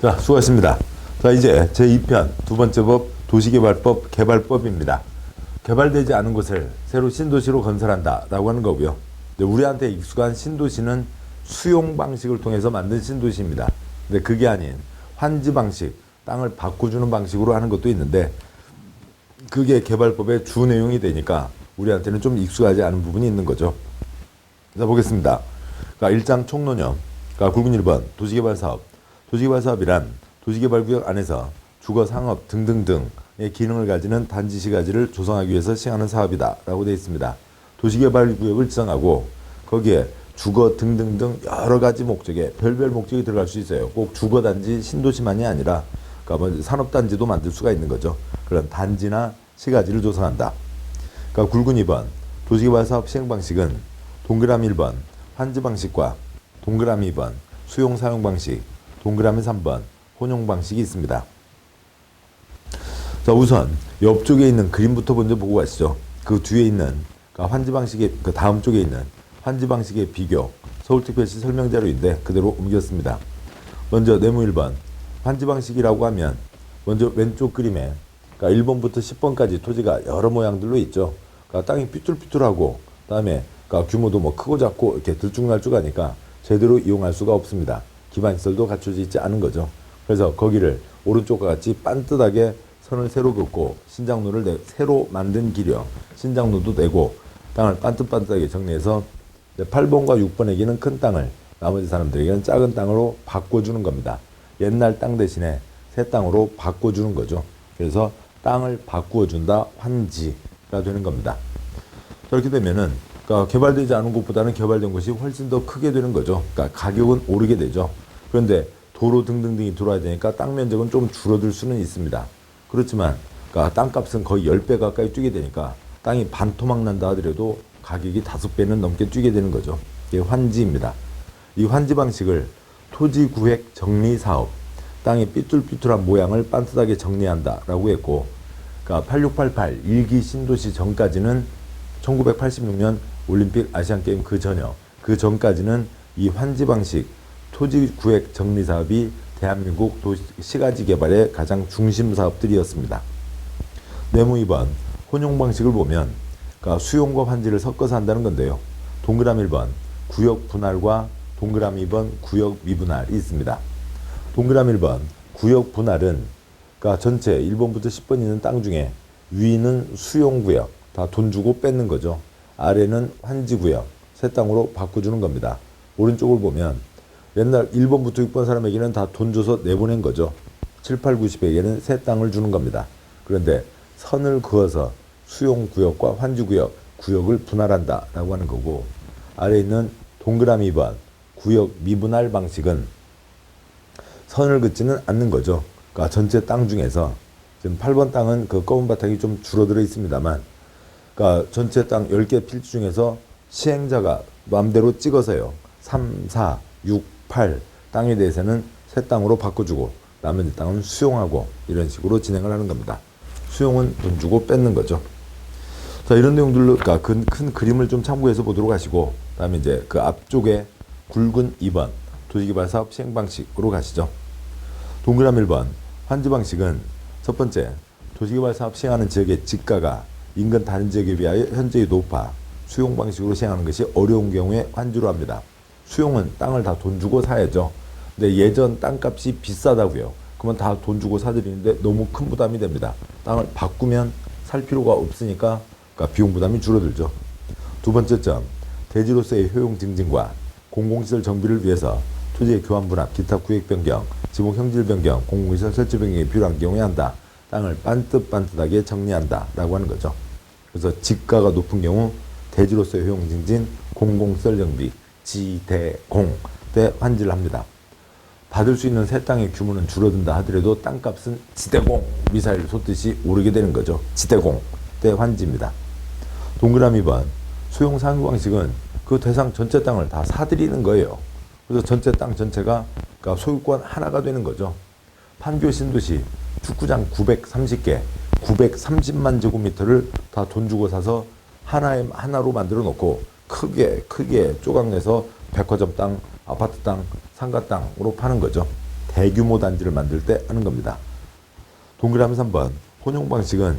자, 수고하셨습니다. 자, 이제 제2편 두 번째 법 도시개발법 개발법입니다. 개발되지 않은 곳을 새로 신도시로 건설한다 라고 하는 거고요. 우리한테 익숙한 신도시는 수용 방식을 통해서 만든 신도시입니다. 근데 그게 아닌 환지 방식, 땅을 바꿔주는 방식으로 하는 것도 있는데 그게 개발법의 주 내용이 되니까 우리한테는 좀 익숙하지 않은 부분이 있는 거죠. 자, 보겠습니다. 그러니까 1장 총론형, 그러니까 굵은 1번 도시개발사업. 도시개발사업이란 도시개발구역 안에서 주거, 상업 등등등의 기능을 가지는 단지시가지를 조성하기 위해서 시행하는 사업이다 라고 되어 있습니다. 도시개발구역을 지정하고 거기에 주거 등등등 여러 가지 목적에 별별 목적이 들어갈 수 있어요. 꼭 주거단지 신도시만이 아니라 그러니까 뭐 산업단지도 만들 수가 있는 거죠. 그런 단지나 시가지를 조성한다. 그러니까 굵은 2번 도시개발사업 시행방식은 동그라미 1번 환지방식과 동그라미 2번 수용사용방식, 동그라미 3번 혼용방식이 있습니다. 자, 우선 옆쪽에 있는 그림부터 먼저 보고 가시죠. 그 뒤에 있는 그러니까 환지방식의 그 다음 쪽에 있는 환지방식의 비교 서울특별시 설명자료인데 그대로 옮겼습니다. 먼저 네모 1번 환지방식이라고 하면 먼저 왼쪽 그림에 그러니까 1번부터 10번까지 토지가 여러 모양들로 있죠. 그러니까 땅이 삐뚤삐뚤하고 그다음에 그러니까 규모도 뭐 크고 작고 이렇게 들쭉날쭉하니까 제대로 이용할 수가 없습니다. 기반시설도 갖춰져 있지 않은 거죠. 그래서 거기를 오른쪽과 같이 반듯하게 선을 새로 긋고 신장로를 새로 만든 길이요. 신장로도 내고 땅을 반듯반듯하게 정리해서 8번과 6번에게는 큰 땅을 나머지 사람들에게는 작은 땅으로 바꿔주는 겁니다. 옛날 땅 대신에 새 땅으로 바꿔주는 거죠. 그래서 땅을 바꾸어준다 환지가 되는 겁니다. 그렇게 되면은 그러니까 개발되지 않은 곳보다는 개발된 곳이 훨씬 더 크게 되는 거죠. 그러니까 가격은 오르게 되죠. 그런데 도로 등등등이 들어와야 되니까 땅 면적은 좀 줄어들 수는 있습니다. 그렇지만 그러니까 땅값은 거의 10배 가까이 뛰게 되니까 땅이 반토막 난다 하더라도 가격이 5배는 넘게 뛰게 되는 거죠. 이게 환지입니다. 이 환지 방식을 토지구획 정리사업, 땅이 삐뚤삐뚤한 모양을 반듯하게 정리한다 라고 했고 그러니까 8688 1기 신도시 전까지는 1986년 올림픽 아시안게임 그 전까지는 이 환지 방식 토지구획 정리사업이 대한민국 시가지 개발의 가장 중심 사업들이었습니다. 네모 2번 혼용 방식을 보면 그러니까 수용과 환지를 섞어서 한다는 건데요. 동그라미 1번 구역 분할과 동그라미 2번 구역 미분할이 있습니다. 동그라미 1번 구역 분할은 그러니까 전체 1번부터 10번 있는 땅 중에 위는 수용구역, 다 돈 주고 뺏는 거죠. 아래는 환지구역, 새 땅으로 바꿔주는 겁니다. 오른쪽을 보면 옛날 1번부터 6번 사람에게는 다 돈 줘서 내보낸 거죠. 7, 8, 90에게는 새 땅을 주는 겁니다. 그런데 선을 그어서 수용구역과 환지구역, 구역을 분할한다 라고 하는 거고 아래에 있는 동그라미 2번 구역 미분할 방식은 선을 긋지는 않는 거죠. 그러니까 전체 땅 중에서 지금 8번 땅은 그 검은 바탕이 좀 줄어들어 있습니다만 그러니까 전체 땅 10개 필지 중에서 시행자가 마음대로 찍어서요. 3, 4, 6, 8 땅에 대해서는 새 땅으로 바꿔주고 나머지 땅은 수용하고 이런 식으로 진행을 하는 겁니다. 수용은 돈 주고 뺏는 거죠. 자, 이런 내용들로 그러니까 큰 그림을 좀 참고해서 보도록 하시고 그다음에 이제 그 앞쪽에 굵은 2번 도시개발사업 시행방식으로 가시죠. 동그라미 1번 환지 방식은 첫 번째 도시개발사업 시행하는 지역의 지가가 인근 다른 지역에 비하여 현저히 높아 수용 방식으로 시행하는 것이 어려운 경우에 환지로 합니다. 수용은 땅을 다 돈 주고 사야죠. 근데 예전 땅값이 비싸다고요. 그러면 다 돈 주고 사들이는데 너무 큰 부담이 됩니다. 땅을 바꾸면 살 필요가 없으니까 그러니까 비용 부담이 줄어들죠. 두 번째 점, 대지로서의 효용 증진과 공공시설 정비를 위해서 토지의 교환 분합, 기타 구획 변경, 지목 형질 변경, 공공시설 설치 변경이 필요한 경우에 한다. 땅을 반듯반듯하게 정리한다 라고 하는 거죠. 그래서 지가가 높은 경우 대지로서의 효용 증진, 공공시설 정비, 지대공 때 환지를 합니다. 받을 수 있는 새 땅의 규모는 줄어든다 하더라도 땅값은 지대공 미사일 솟듯이 오르게 되는 거죠. 지대공 때 환지입니다. 동그라미 2번 수용 상유 방식은 그 대상 전체 땅을 다 사들이는 거예요. 그래서 전체 땅 전체가 그러니까 소유권 하나가 되는 거죠. 판교 신도시 축구장 930개, 930만 제곱미터를 다 돈 주고 사서 하나로 만들어 놓고 크게 조각내서 백화점 땅, 아파트 땅, 상가 땅으로 파는 거죠. 대규모 단지를 만들 때 하는 겁니다. 동그라미 3번. 혼용 방식은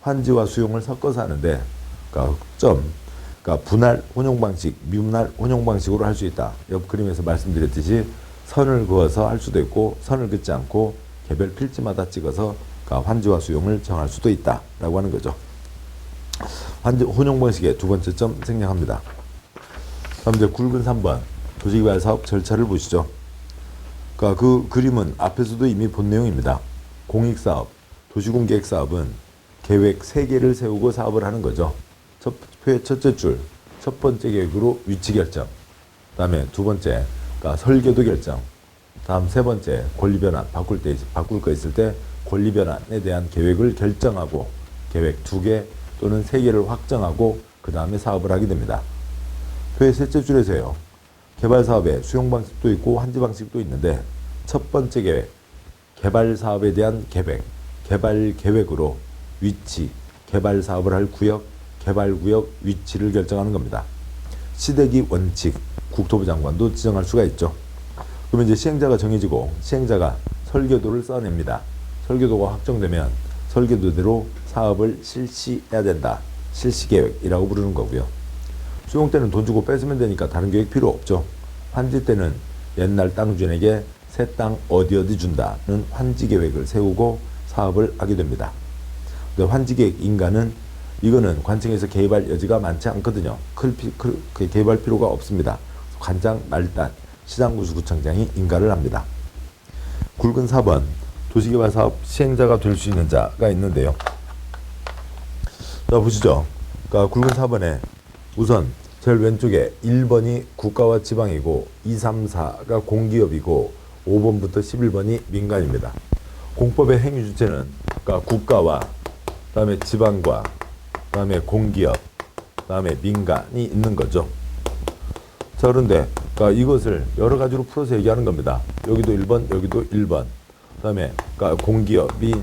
환지와 수용을 섞어서 하는데, 그러니까 분할 혼용 방식, 미분할 혼용 방식으로 할 수 있다. 옆 그림에서 말씀드렸듯이 선을 그어서 할 수도 있고, 선을 긋지 않고 개별 필지마다 찍어서 환지와 수용을 정할 수도 있다라고 하는 거죠. 혼용 방식의 두 번째 점 생략합니다. 다음 이제 굵은 3번. 도시개발 사업 절차를 보시죠. 그 그림은 앞에서도 이미 본 내용입니다. 공익사업, 도시공계획 사업은 계획 3개를 세우고 사업을 하는 거죠. 표의 첫째 줄, 첫 번째 계획으로 위치 결정. 다음에 두 번째, 설계도 결정. 다음 세 번째, 권리 변환, 바꿀 거 있을 때 권리 변환에 대한 계획을 결정하고 계획 2개 또는 3개를 확정하고 그 다음에 사업을 하게 됩니다. 표의 셋째 줄에서요. 개발 사업에 수용 방식도 있고 환지 방식도 있는데 첫 번째 계획, 개발 사업에 대한 계획, 개발 계획으로 위치, 개발 사업을 할 구역, 개발 구역 위치를 결정하는 겁니다. 시대기 원칙, 국토부 장관도 지정할 수가 있죠. 그러면 이제 시행자가 정해지고 시행자가 설계도를 써냅니다. 설계도가 확정되면 설계도대로 사업을 실시해야 된다. 실시계획이라고 부르는 거고요. 수용 때는 돈 주고 뺏으면 되니까 다른 계획 필요 없죠. 환지 때는 옛날 땅 주인에게 새 땅 어디 준다는 환지 계획을 세우고 사업을 하게 됩니다. 근데 환지 계획 인가는 이거는 관청에서 개입할 여지가 많지 않거든요. 개입할 필요가 없습니다. 관장 말단, 시장구수구청장이 인가를 합니다. 굵은 4번. 도시개발 사업 시행자가 될 수 있는 자가 있는데요. 자, 보시죠. 굵은 4번에 우선 제일 왼쪽에 1번이 국가와 지방이고 2, 3, 4가 공기업이고 5번부터 11번이 민간입니다. 공법의 행위 주체는 국가와 그다음에 지방과 그다음에 공기업 그다음에 민간이 있는 거죠. 자, 그런데 이것을 여러 가지로 풀어서 얘기하는 겁니다. 여기도 1번, 여기도 1번. 그다음에 공기업이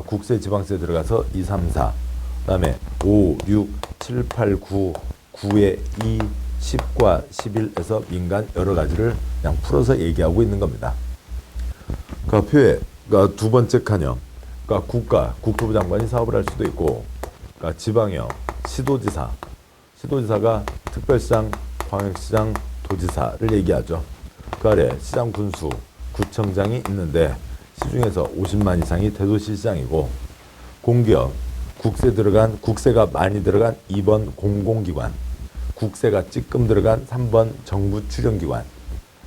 국세, 지방세 들어가서 2, 3, 4. 그다음에 5, 6, 7, 8, 9, 9에 2, 10과 11에서 민간 여러 가지를 그냥 풀어서 얘기하고 있는 겁니다. 표에 두 번째 칸형, 국토부 장관이 사업을 할 수도 있고, 지방형, 시도지사가 특별시장, 광역시장, 도지사를 얘기하죠. 그 아래 시장 군수, 구청장이 있는데 시중에서 50만 이상이 대도시시장이고, 공기업, 국세가 많이 들어간 2번 공공기관, 국세가 찌끔 들어간 3번 정부 출연기관,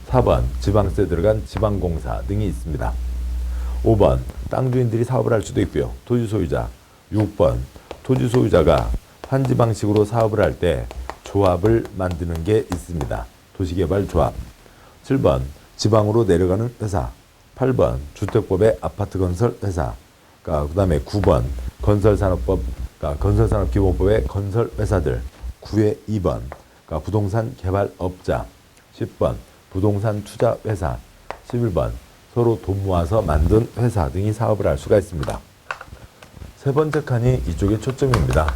4번 지방세 들어간 지방공사 등이 있습니다. 5번 땅주인들이 사업을 할 수도 있고요. 토지소유자. 6번 토지소유자가 환지 방식으로 사업을 할 때 조합을 만드는 게 있습니다. 도시개발조합. 7번 지방으로 내려가는 회사. 8번 주택법의 아파트 건설 회사. 그 다음에 9번 건설산업기본법의 건설 회사들. 9의 2번 부동산 개발업자. 10번 부동산 투자 회사. 11번 서로 돈 모아서 만든 회사 등이 사업을 할 수가 있습니다. 세 번째 칸이 이쪽에 초점입니다.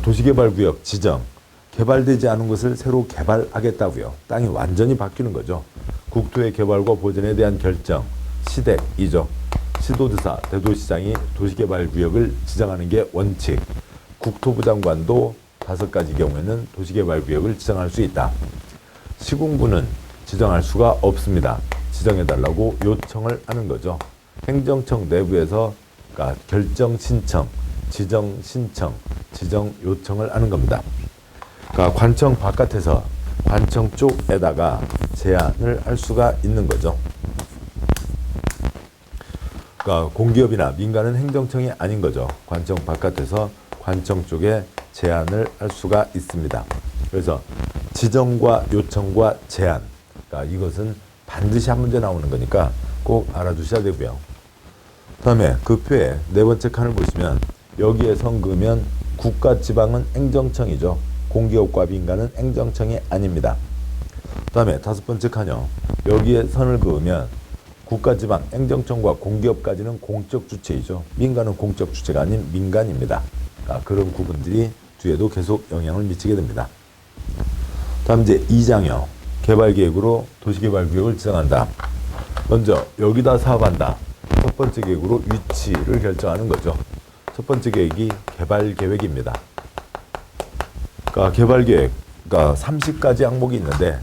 도시개발구역 지정. 개발되지 않은 것을 새로 개발하겠다고요. 땅이 완전히 바뀌는 거죠. 국토의 개발과 보전에 대한 결정. 시댁이죠. 시도지사, 대도시장이 도시개발구역을 지정하는 게 원칙. 국토부 장관도 5가지 경우에는 도시개발구역을 지정할 수 있다. 시군구는 지정할 수가 없습니다. 지정해달라고 요청을 하는 거죠. 행정청 내부에서 결정 신청, 지정 신청, 지정 요청을 하는 겁니다. 관청 바깥에서 관청 쪽에다가 제안을 할 수가 있는 거죠. 공기업이나 민간은 행정청이 아닌 거죠. 관청 바깥에서 관청 쪽에 제안을 할 수가 있습니다. 그래서 지정과 요청과 제안, 이것은 반드시 한 문제 나오는 거니까 꼭 알아두셔야 되고요. 다음에 그 표에 네 번째 칸을 보시면 여기에 선 그으면 국가 지방은 행정청이죠. 공기업과 민간은 행정청이 아닙니다. 다음에 다섯 번째 칸이요. 여기에 선을 그으면 국가 지방 행정청과 공기업까지는 공적 주체이죠. 민간은 공적 주체가 아닌 민간입니다. 그런 구분들이 뒤에도 계속 영향을 미치게 됩니다. 다음 이제 2장이요. 개발계획으로 도시개발구역을 지정한다. 먼저 여기다 사업한다. 첫 번째 계획으로 위치를 결정하는 거죠. 첫 번째 계획이 개발 계획입니다. 그러니까 개발 계획, 그러니까 30가지 항목이 있는데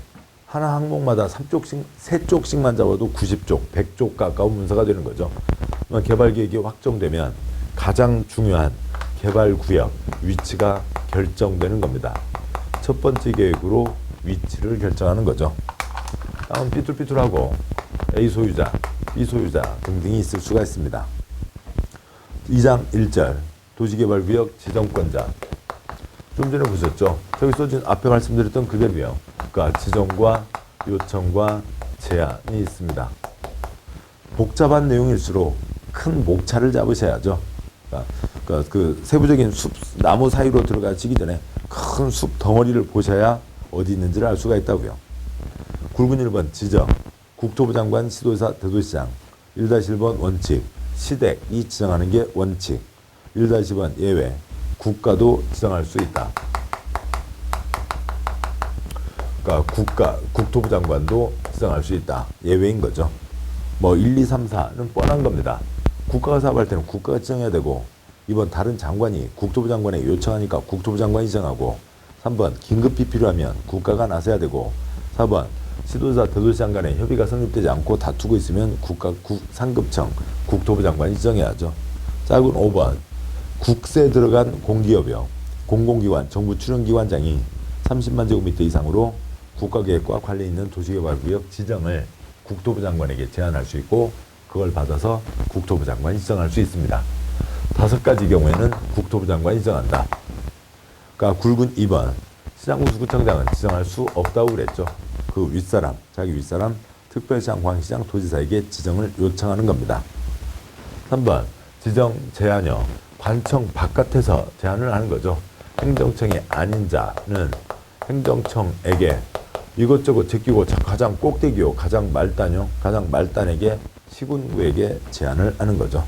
하나 항목마다 3쪽씩만 잡아도 90쪽, 100쪽 가까운 문서가 되는 거죠. 개발 계획이 확정되면 가장 중요한 개발 구역, 위치가 결정되는 겁니다. 첫 번째 계획으로 위치를 결정하는 거죠. 다음 삐뚤삐뚤하고 A 소유자, B 소유자 등등이 있을 수가 있습니다. 2장 1절 도시개발구역 지정권자. 좀 전에 보셨죠? 저기 써진 앞에 말씀드렸던 그대로요. 그러니까 지정과 요청과 제한이 있습니다. 복잡한 내용일수록 큰 목차를 잡으셔야죠. 그러니까 그 세부적인 숲, 나무 사이로 들어가시기 전에 큰 숲 덩어리를 보셔야 어디 있는지를 알 수가 있다고요. 굵은 1번 지정, 국토부 장관, 시도지사, 대도시장. 1-1번 원칙, 시댁이 지정하는 게 원칙. 1-2번 예외, 국가도 지정할 수 있다. 그러니까 국토부 장관도 지정할 수 있다. 예외인 거죠. 뭐 1, 2, 3, 4는 뻔한 겁니다. 국가가 사업할 때는 국가가 지정해야 되고, 2번 다른 장관이 국토부 장관에 요청하니까 국토부 장관이 지정하고, 3번 긴급히 필요하면 국가가 나서야 되고, 4번 시도지사, 대도시장 간에 협의가 성립되지 않고 다투고 있으면 상급청, 국토부 장관이 지정해야죠. 짝은 5번 국세 들어간 공기업이요. 공공기관, 정부 출연기관장이 30만 제곱미터 이상으로 국가계획과 관련 있는 도시개발구역 지정을 국토부 장관에게 제안할 수 있고, 그걸 받아서 국토부 장관이 지정할 수 있습니다. 5가지 경우에는 국토부 장관이 지정한다. 그러니까 굵은 2번 시장군수구청장은 지정할 수 없다고 그랬죠. 그 윗사람, 자기 윗사람 특별시장, 광시장, 도지사에게 지정을 요청하는 겁니다. 3번 지정 제한요. 관청 바깥에서 제한을 하는 거죠. 행정청이 아닌 자는 행정청에게 이것저것 제끼고 가장 꼭대기요, 가장 말단요, 가장 말단에게 시군구에게 제한을 하는 거죠.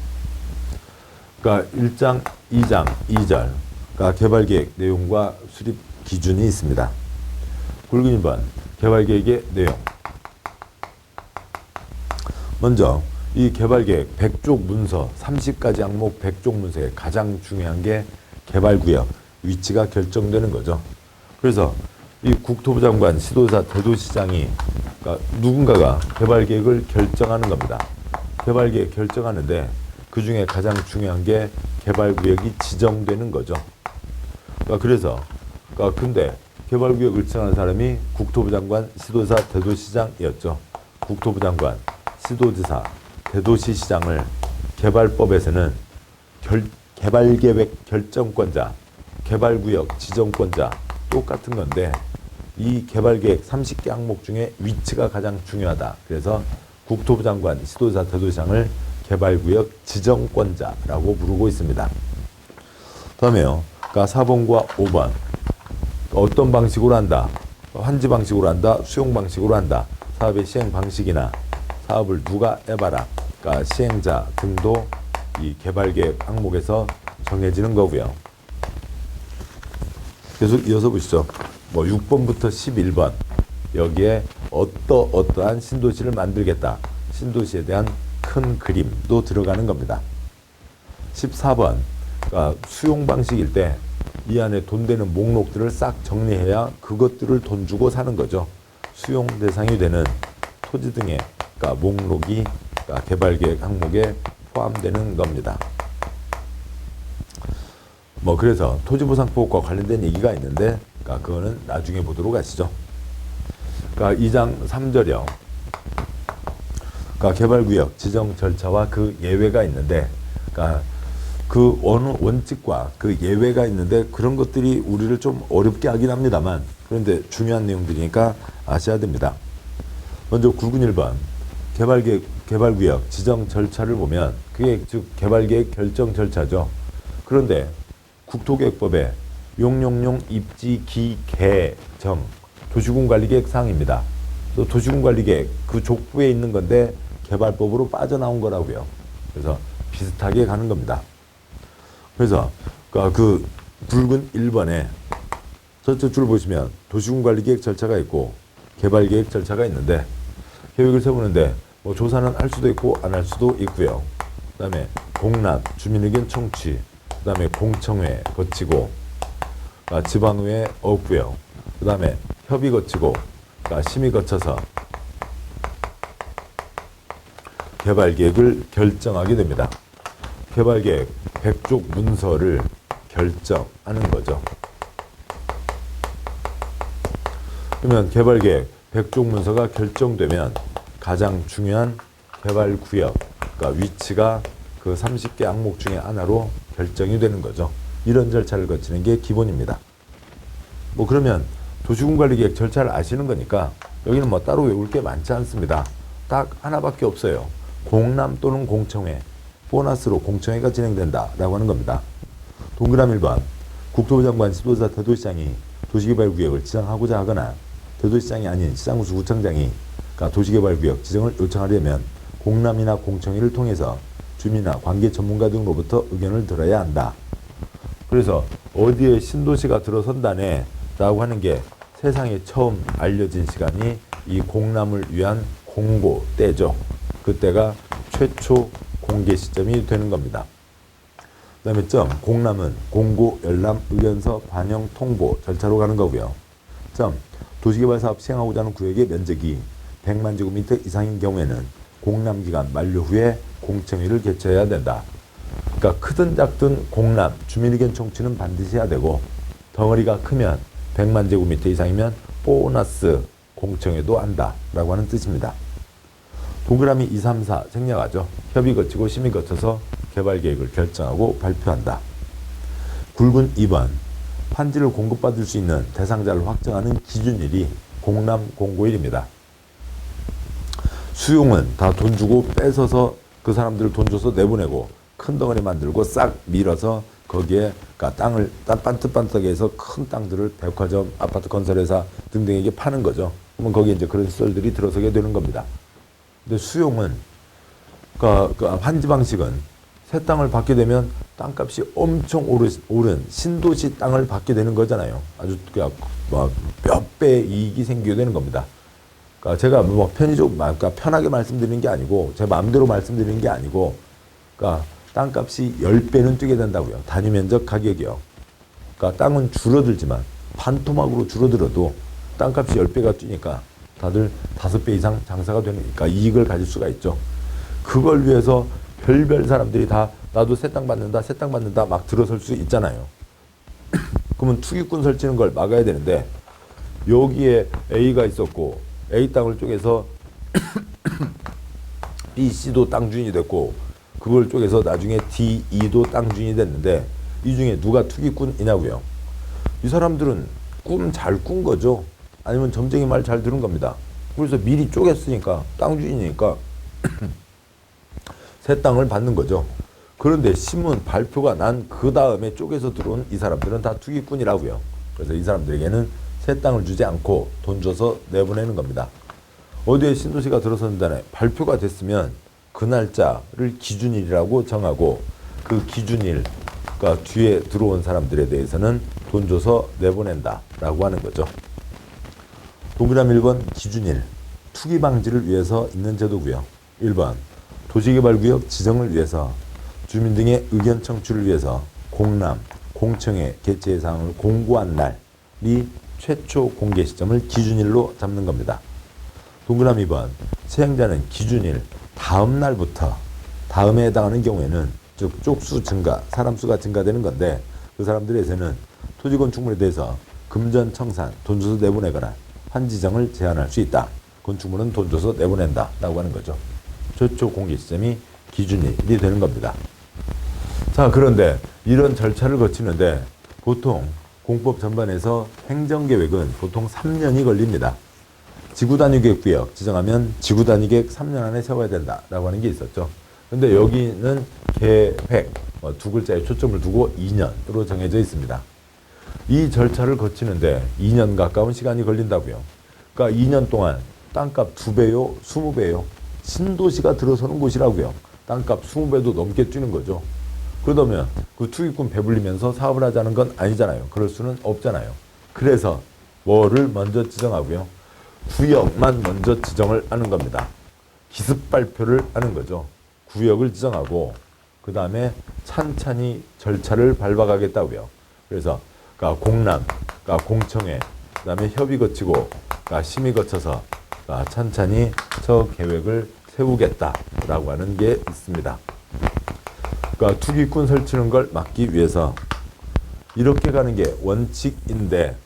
그러니까 1장, 2장, 2절 그러니까 개발계획 내용과 수립 기준이 있습니다. 굵은 2번 개발계획의 내용. 먼저 이 개발계획 100쪽 문서, 30가지 항목 100쪽 문서에 가장 중요한 게 개발구역, 위치가 결정되는 거죠. 그래서 이 국토부 장관, 시도지사, 대도시장이 그러니까 누군가가 개발계획을 결정하는 겁니다. 개발계획 결정하는데 그 중에 가장 중요한 게 개발구역이 지정되는 거죠. 그래서 근데 개발구역을 지정하는 사람이 국토부 장관, 시도지사, 대도시장이었죠. 국토부 장관, 시도지사, 대도시시장을 개발법에서는 개발계획 결정권자, 개발구역 지정권자 똑같은 건데, 이 개발계획 30개 항목 중에 위치가 가장 중요하다. 그래서 국토부 장관, 시도지사, 대도시장을 개발구역 지정권자라고 부르고 있습니다. 다음에요. 그러니까 4번과 5번. 어떤 방식으로 한다? 환지 방식으로 한다? 수용 방식으로 한다? 사업의 시행 방식이나 사업을 누가 해봐라? 그러니까 시행자 등도 이 개발계획 항목에서 정해지는 거고요. 계속 이어서 보시죠. 뭐 6번부터 11번. 여기에 어떠한 신도시를 만들겠다. 신도시에 대한 큰 그림도 들어가는 겁니다. 14번. 그러니까 수용 방식일 때 이 안에 돈 되는 목록들을 싹 정리해야 그것들을 돈 주고 사는 거죠. 수용 대상이 되는 토지 등의 그러니까 목록이 그러니까 개발계획 항목에 포함되는 겁니다. 뭐 그래서 토지보상법과 관련된 얘기가 있는데 그러니까 그거는 나중에 보도록 하시죠. 그러니까 2장 3절이요. 그러니까 개발구역 지정 절차와 그 예외가 있는데, 그러니까 그 어느 원칙과 그 예외가 있는데 그런 것들이 우리를 좀 어렵게 하긴 합니다만, 그런데 중요한 내용들이니까 아셔야 됩니다. 먼저 굵은 1번 개발구역 지정 절차를 보면 그게 즉 개발계획 결정 절차죠. 그런데 국토계획법에 용용용 입지 기개정 도시군관리계획 사항입니다. 또 도시군관리계획 그 족부에 있는 건데 개발법으로 빠져나온 거라고요. 그래서 비슷하게 가는 겁니다. 그래서 그 굵은 1번에 저쪽 줄 보시면 도시군관리계획 절차가 있고 개발계획 절차가 있는데, 계획을 세우는데 뭐 조사는 할 수도 있고 안 할 수도 있고요. 그다음에 공람, 주민의견 청취, 그다음에 공청회 거치고, 지방의회 없고요. 그다음에 협의 거치고, 심의 거쳐서 개발계획을 결정하게 됩니다. 개발계획 100쪽 문서를 결정하는 거죠. 그러면 개발계획 100쪽 문서가 결정되면 가장 중요한 개발구역, 위치가 그 30개 항목 중에 하나로 결정이 되는 거죠. 이런 절차를 거치는 게 기본입니다. 뭐 그러면 도시군관리계획 절차를 아시는 거니까 여기는 뭐 따로 외울 게 많지 않습니다. 딱 하나밖에 없어요. 공람 또는 공청회, 보너스로 공청회가 진행된다라고 하는 겁니다. 동그라미 1번, 국토부 장관, 지도자, 대도시장이 도시개발구역을 지정하고자 하거나 대도시장이 아닌 시장군수 구청장이 도시개발구역 지정을 요청하려면 공람이나 공청회를 통해서 주민이나 관계 전문가 등으로부터 의견을 들어야 한다. 그래서 어디에 신도시가 들어선다네 라고 하는 게 세상에 처음 알려진 시간이 이 공람을 위한 공고 때죠. 그때가 최초 공개 시점이 되는 겁니다. 그 다음에 점, 공람은 공고, 열람, 의견서, 반영, 통보 절차로 가는 거고요. 점, 도시개발사업 시행하고자 하는 구역의 면적이 100만 제곱미터 이상인 경우에는 공람기간 만료 후에 공청회를 개최해야 된다. 그러니까 크든 작든 공람, 주민의견 청취는 반드시 해야 되고, 덩어리가 크면 100만 제곱미터 이상이면 보너스 공청회도 한다라고 하는 뜻입니다. 동그라미 2, 3, 4 생략하죠. 협의 거치고 심의 거쳐서 개발계획을 결정하고 발표한다. 굵은 2번, 환지를 공급받을 수 있는 대상자를 확정하는 기준일이 공람 공고일입니다. 수용은 다 돈 주고 뺏어서 그 사람들 돈 줘서 내보내고 큰 덩어리 만들고 싹 밀어서 거기에 땅을 반듯반듯하게 해서 큰 땅들을 백화점, 아파트 건설회사 등등에게 파는 거죠. 그러면 거기에 이제 그런 시설들이 들어서게 되는 겁니다. 근데 수용은 환지 방식은 새 땅을 받게 되면 땅값이 엄청 오른 신도시 땅을 받게 되는 거잖아요. 아주 몇 배의 이익이 생기게 되는 겁니다. 그러니까 제가 뭐 편하게 말씀드리는 게 아니고 제 마음대로 말씀드리는 게 아니고, 땅값이 10배는 뛰게 된다고요. 단위 면적 가격이요. 땅은 줄어들지만 반토막으로 줄어들어도 땅값이 10배가 뛰니까 다들 5배 이상 장사가 되니까 이익을 가질 수가 있죠. 그걸 위해서 별별 사람들이 다 나도 새 땅 받는다 막 들어설 수 있잖아요. 그러면 투기꾼 설치는 걸 막아야 되는데, 여기에 A가 있었고 A 땅을 쪼개서 B, C도 땅 주인이 됐고 그걸 쪼개서 나중에 D, E도 땅 주인이 됐는데 이 중에 누가 투기꾼이냐고요. 이 사람들은 꿈 잘 꾼 거죠. 아니면 점쟁이 말 잘 들은 겁니다. 그래서 미리 쪼갰으니까 땅 주인이니까 새 땅을 받는 거죠. 그런데 신문 발표가 난 그 다음에 쪼개서 들어온 이 사람들은 다 투기꾼이라고요. 그래서 이 사람들에게는 새 땅을 주지 않고 돈 줘서 내보내는 겁니다. 어디에 신도시가 들어선다네 발표가 됐으면 그 날짜를 기준일이라고 정하고 그 기준일, 뒤에 들어온 사람들에 대해서는 돈 줘서 내보낸다라고 하는 거죠. 동그라미 1번 기준일, 투기 방지를 위해서 있는 제도고요. 1번 도시개발구역 지정을 위해서 주민 등의 의견 청취를 위해서 공람, 공청회 개최 사항을 공고한 날이 최초 공개 시점을 기준일로 잡는 겁니다. 동그라미 2번 시행자는 기준일 다음 날부터, 다음에 해당하는 경우에는 즉 쪽수 증가, 사람 수가 증가되는 건데 그 사람들에게는 토지 건축물에 대해서 금전 청산, 돈 줘서 내보내거나 환지정을 제한할 수 있다. 건축물은 돈 줘서 내보낸다 라고 하는 거죠. 최초 공개 시점이 기준일이 되는 겁니다. 자, 그런데 이런 절차를 거치는데 보통 공법 전반에서 행정계획은 보통 3년이 걸립니다. 지구단위계획 구역 지정하면 지구단위계획 3년 안에 세워야 된다라고 하는 게 있었죠. 근데 여기는 계획, 두 글자에 초점을 두고 2년으로 정해져 있습니다. 이 절차를 거치는데 2년 가까운 시간이 걸린다고요. 그러니까 2년 동안 땅값 2배요, 20배요. 신도시가 들어서는 곳이라고요. 땅값 20배도 넘게 뛰는 거죠. 그러면 그 투기꾼 배불리면서 사업을 하자는 건 아니잖아요. 그럴 수는 없잖아요. 그래서 뭐를 먼저 지정하고요. 구역만 먼저 지정을 하는 겁니다. 기습 발표를 하는 거죠. 구역을 지정하고 그 다음에 찬찬히 절차를 밟아가겠다고요. 그래서 그러니까 공람, 그러니까 공청회, 그 다음에 협의 거치고 그러니까 심의 거쳐서 그러니까 찬찬히 저 계획을 세우겠다라고 하는 게 있습니다. 그러니까 투기꾼 설치는 걸 막기 위해서 이렇게 가는 게 원칙인데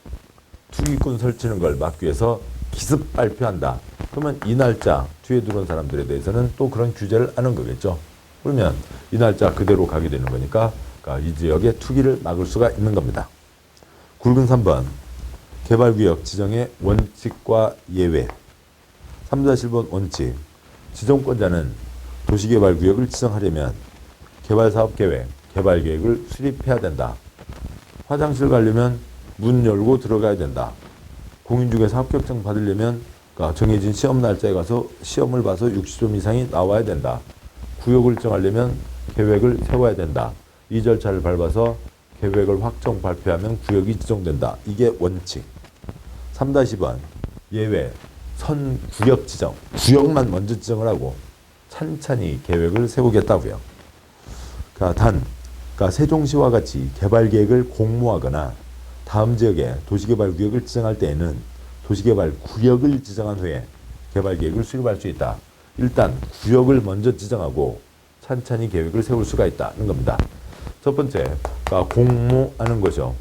투기꾼 설치는 걸 막기 위해서 기습 발표한다. 그러면 이 날짜 뒤에 들어온 사람들에 대해서는 또 그런 규제를 하는 거겠죠. 그러면 이 날짜 그대로 가게 되는 거니까 그러니까 이 지역의 투기를 막을 수가 있는 겁니다. 굵은 3번 개발구역 지정의 원칙과 예외 3-1번 원칙 지정권자는 도시개발구역을 지정하려면 개발사업계획, 개발계획을 수립해야 된다. 화장실 가려면 문 열고 들어가야 된다. 공인중개사 합격증 받으려면 그러니까 정해진 시험 날짜에 가서 시험을 봐서 60점 이상이 나와야 된다. 구역을 정하려면 계획을 세워야 된다. 이 절차를 밟아서 계획을 확정 발표하면 구역이 지정된다. 이게 원칙. 3-2번 예외 선 구역 지정. 구역만 먼저 지정을 하고 찬찬히 계획을 세우겠다고요. 그러니까 세종시와 같이 개발계획을 공모하거나 다음 지역에 도시개발구역을 지정할 때에는 도시개발구역을 지정한 후에 개발계획을 수립할 수 있다. 일단 구역을 먼저 지정하고 찬찬히 계획을 세울 수가 있다는 겁니다. 첫 번째, 그러니까 공모하는 거죠.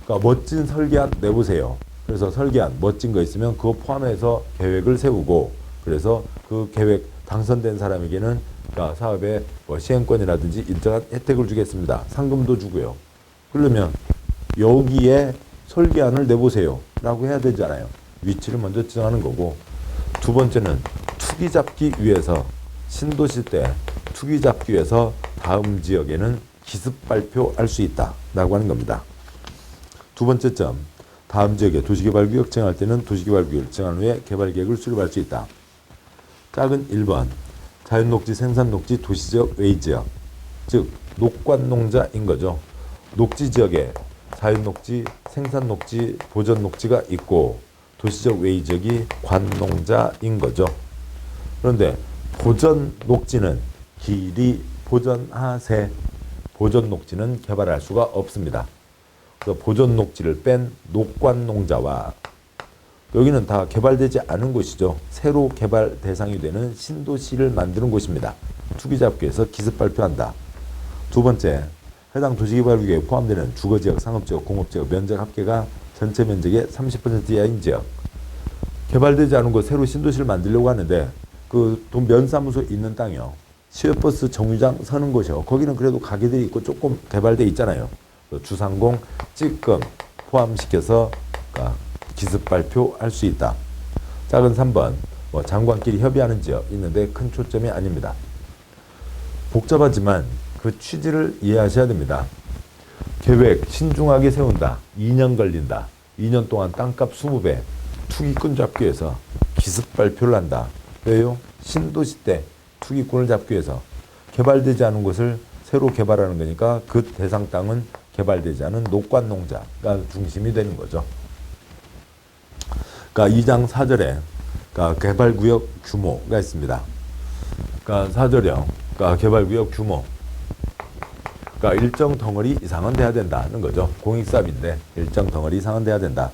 그러니까 멋진 설계안 내보세요. 그래서 설계안 멋진 거 있으면 그거 포함해서 계획을 세우고 그래서 그 계획 당선된 사람에게는 그러니까 사업의 뭐 시행권이라든지 일정한 혜택을 주겠습니다. 상금도 주고요. 그러면 여기에 설계안을 내보세요 라고 해야 되잖아요. 위치를 먼저 지정하는 거고 두 번째는 투기 잡기 위해서 신도시 때 투기 잡기 위해서 다음 지역에는 기습 발표할 수 있다 라고 하는 겁니다. 두 번째 점 다음 지역에 도시개발구역 정할 때는 도시개발구역을 정한 후에 개발계획을 수립할 수 있다. 작은 1번 자연녹지, 생산녹지, 도시지역, 외지역 즉 녹관농자인 거죠. 녹지지역에 자연녹지, 생산녹지, 보전녹지가 있고 도시적 외지역이 관농자인 거죠. 그런데 보전녹지는 길이 보전하세 보전녹지는 개발할 수가 없습니다. 그래서 보전녹지를 뺀 녹관농자와 여기는 다 개발되지 않은 곳이죠. 새로 개발 대상이 되는 신도시를 만드는 곳입니다. 투기 잡기 위해서 기습 발표한다. 두 번째, 해당 도시개발구역에 포함되는 주거지역, 상업지역, 공업지역 면적 합계가 전체 면적의 30% 이하인 지역. 개발되지 않은 곳 새로 신도시를 만들려고 하는데 그 돈 면사무소 있는 땅이요. 시외버스 정류장 서는 곳이요. 거기는 그래도 가게들이 있고 조금 개발돼 있잖아요. 주상공, 찌끔 포함시켜서 기습 발표할 수 있다. 작은 3번 뭐 장관끼리 협의하는 지역 있는데 큰 초점이 아닙니다. 복잡하지만 그 취지를 이해하셔야 됩니다. 계획 신중하게 세운다. 2년 걸린다. 2년 동안 땅값 20배 투기꾼 잡기 위해서 기습 발표를 한다. 왜요? 신도시 때 투기꾼을 잡기 위해서 개발되지 않은 곳을 새로 개발하는 거니까 그 대상 땅은 개발되지 않은 녹관농자가 중심이 되는 거죠. 그러니까 2장 4절에 그러니까 개발구역 규모가 있습니다. 그러니까 4절이요. 그러니까 개발구역 규모. 그러니까 일정 덩어리 이상은 돼야 된다는 거죠. 공익사업인데 일정 덩어리 이상은 돼야 된다.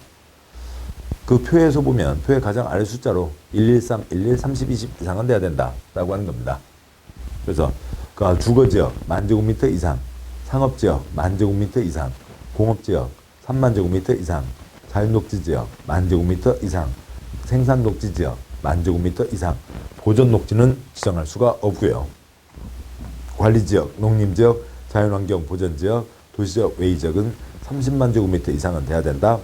그 표에서 보면 표의 가장 아래 숫자로 113, 11, 30, 20 이상은 돼야 된다라고 하는 겁니다. 그래서 그 주거지역 10,000제곱미터 이상, 상업지역 10,000제곱미터 이상, 공업지역 30,000제곱미터 이상, 자연녹지지역 10,000제곱미터 이상, 생산녹지지역 10,000제곱미터 이상, 보전녹지는 지정할 수가 없고요. 관리지역, 농림지역, 자연환경 보전지역, 도시지역 외지역은 30만 제곱미터 이상은 돼야 된다.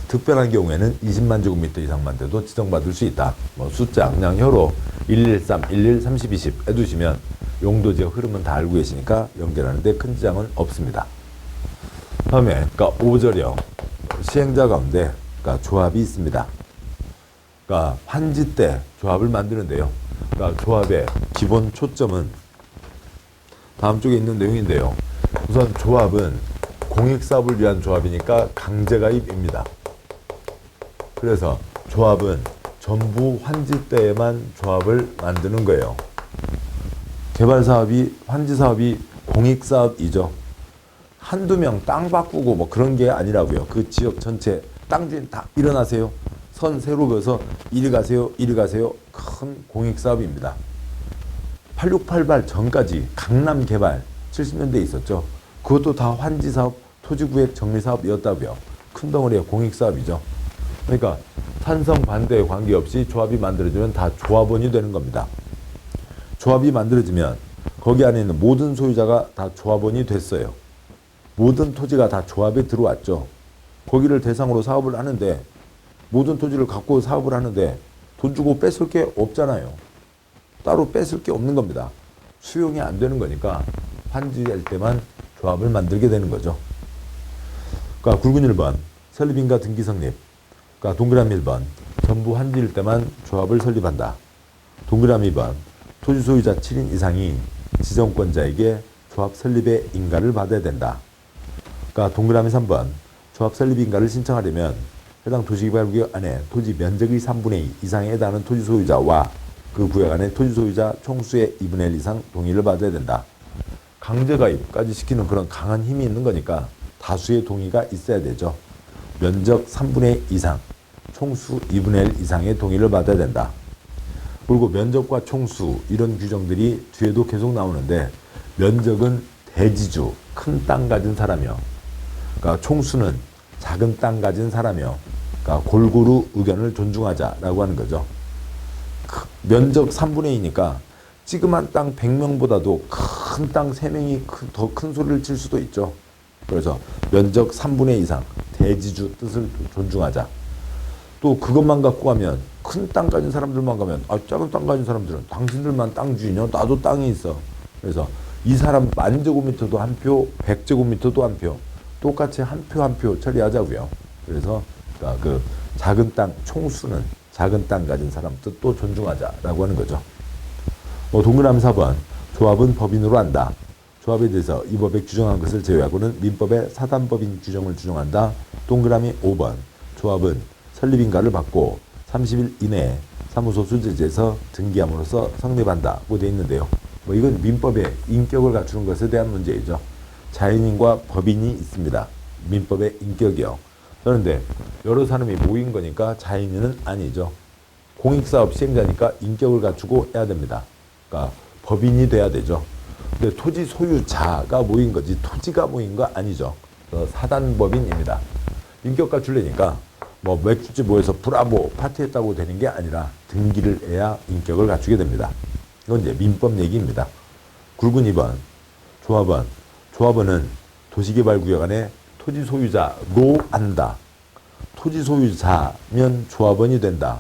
특별한 경우에는 20만 제곱미터 이상만 돼도 지정받을 수 있다. 뭐 숫자 그냥 혀로 113, 11, 30, 20 해두시면 용도지역 흐름은 다 알고 계시니까 연결하는데 큰 지장은 없습니다. 다음에 그러니까 5절이요. 시행자 가운데 그러니까 조합이 있습니다. 그러니까 환지 때 조합을 만드는데요. 그러니까 조합의 기본 초점은 다음 쪽에 있는 내용인데요. 우선 조합은 공익사업을 위한 조합이니까 강제가입입니다. 그래서 조합은 전부 환지 때에만 조합을 만드는 거예요. 개발 사업이, 환지 사업이 공익 사업이죠. 한두 명 땅 바꾸고 뭐 그런 게 아니라고요. 그 지역 전체 땅 주인 다 일어나세요. 선 새로 그어서 이리 가세요, 이리 가세요. 큰 공익 사업입니다. 868발 전까지 강남 개발 70년대에 있었죠. 그것도 다 환지 사업, 토지구획 정리 사업이었다고요. 큰 덩어리의 공익 사업이죠. 그러니까 찬성 반대에 관계없이 조합이 만들어지면 다 조합원이 되는 겁니다. 조합이 만들어지면 거기 안에 있는 모든 소유자가 다 조합원이 됐어요. 모든 토지가 다 조합에 들어왔죠. 거기를 대상으로 사업을 하는데, 모든 토지를 갖고 사업을 하는데 돈 주고 뺏을 게 없잖아요. 따로 뺏을 게 없는 겁니다. 수용이 안 되는 거니까 환지할 때만 조합을 만들게 되는 거죠. 그러니까 굵은 1번 설립인가 등기 성립. 그러니까 동그라미 1번 전부 환지일 때만 조합을 설립한다. 동그라미 2번 토지 소유자 7인 이상이 지정권자에게 조합 설립의 인가를 받아야 된다. 그러니까 동그라미 3번 조합 설립 인가를 신청하려면 해당 도시개발구역 안에 토지 면적의 3분의 2 이상에 해당하는 토지 소유자와 그 구역 안에 토지 소유자 총수의 2분의 1 이상 동의를 받아야 된다. 강제가입까지 시키는 그런 강한 힘이 있는 거니까 다수의 동의가 있어야 되죠. 면적 3분의 2 이상, 총수 2분의 1 이상의 동의를 받아야 된다. 그리고 면적과 총수 이런 규정들이 뒤에도 계속 나오는데, 면적은 대지주, 큰 땅 가진 사람이요. 그러니까 총수는 작은 땅 가진 사람이요. 그러니까 골고루 의견을 존중하자라고 하는 거죠. 면적 3분의 2니까 찌그만 땅 100명보다도 큰 땅 3명이 더 큰 소리를 칠 수도 있죠. 그래서 면적 3분의 2 이상, 대지주 뜻을 존중하자. 또 그것만 갖고 가면, 큰 땅 가진 사람들만 가면, 작은 땅 가진 사람들은 당신들만 땅 주인이요? 나도 땅이 있어. 그래서 이 사람 10,000제곱미터도 한 표, 100제곱미터도 한 표, 똑같이 한 표 한 표 처리하자고요. 그래서 그 작은 땅 총수는 작은 땅 가진 사람 뜻도 존중하자라고 하는 거죠. 동그라미 4번 조합은 법인으로 한다. 조합에 대해서 이 법에 규정한 것을 제외하고는 민법의 사단법인 규정을 준용한다. 동그라미 5번 조합은 설립인가를 받고 30일 이내에 사무소 수재지에서 등기함으로써 성립한다고 되어 있는데요. 이건 민법의 인격을 갖추는 것에 대한 문제이죠. 자연인과 법인이 있습니다. 민법의 인격이요. 그런데 여러 사람이 모인 거니까 자연인은 아니죠. 공익사업 시행자니까 인격을 갖추고 해야 됩니다. 그러니까 법인이 돼야 되죠. 근데 토지 소유자가 모인 거지 토지가 모인 거 아니죠. 사단법인입니다. 인격 갖추려니까 맥주집 모여서 브라보 파티했다고 되는 게 아니라 등기를 해야 인격을 갖추게 됩니다. 이건 이제 민법 얘기입니다. 굵은 2번 조합원은 도시개발구역 안에 토지 소유자로 한다. 토지 소유자면 조합원이 된다.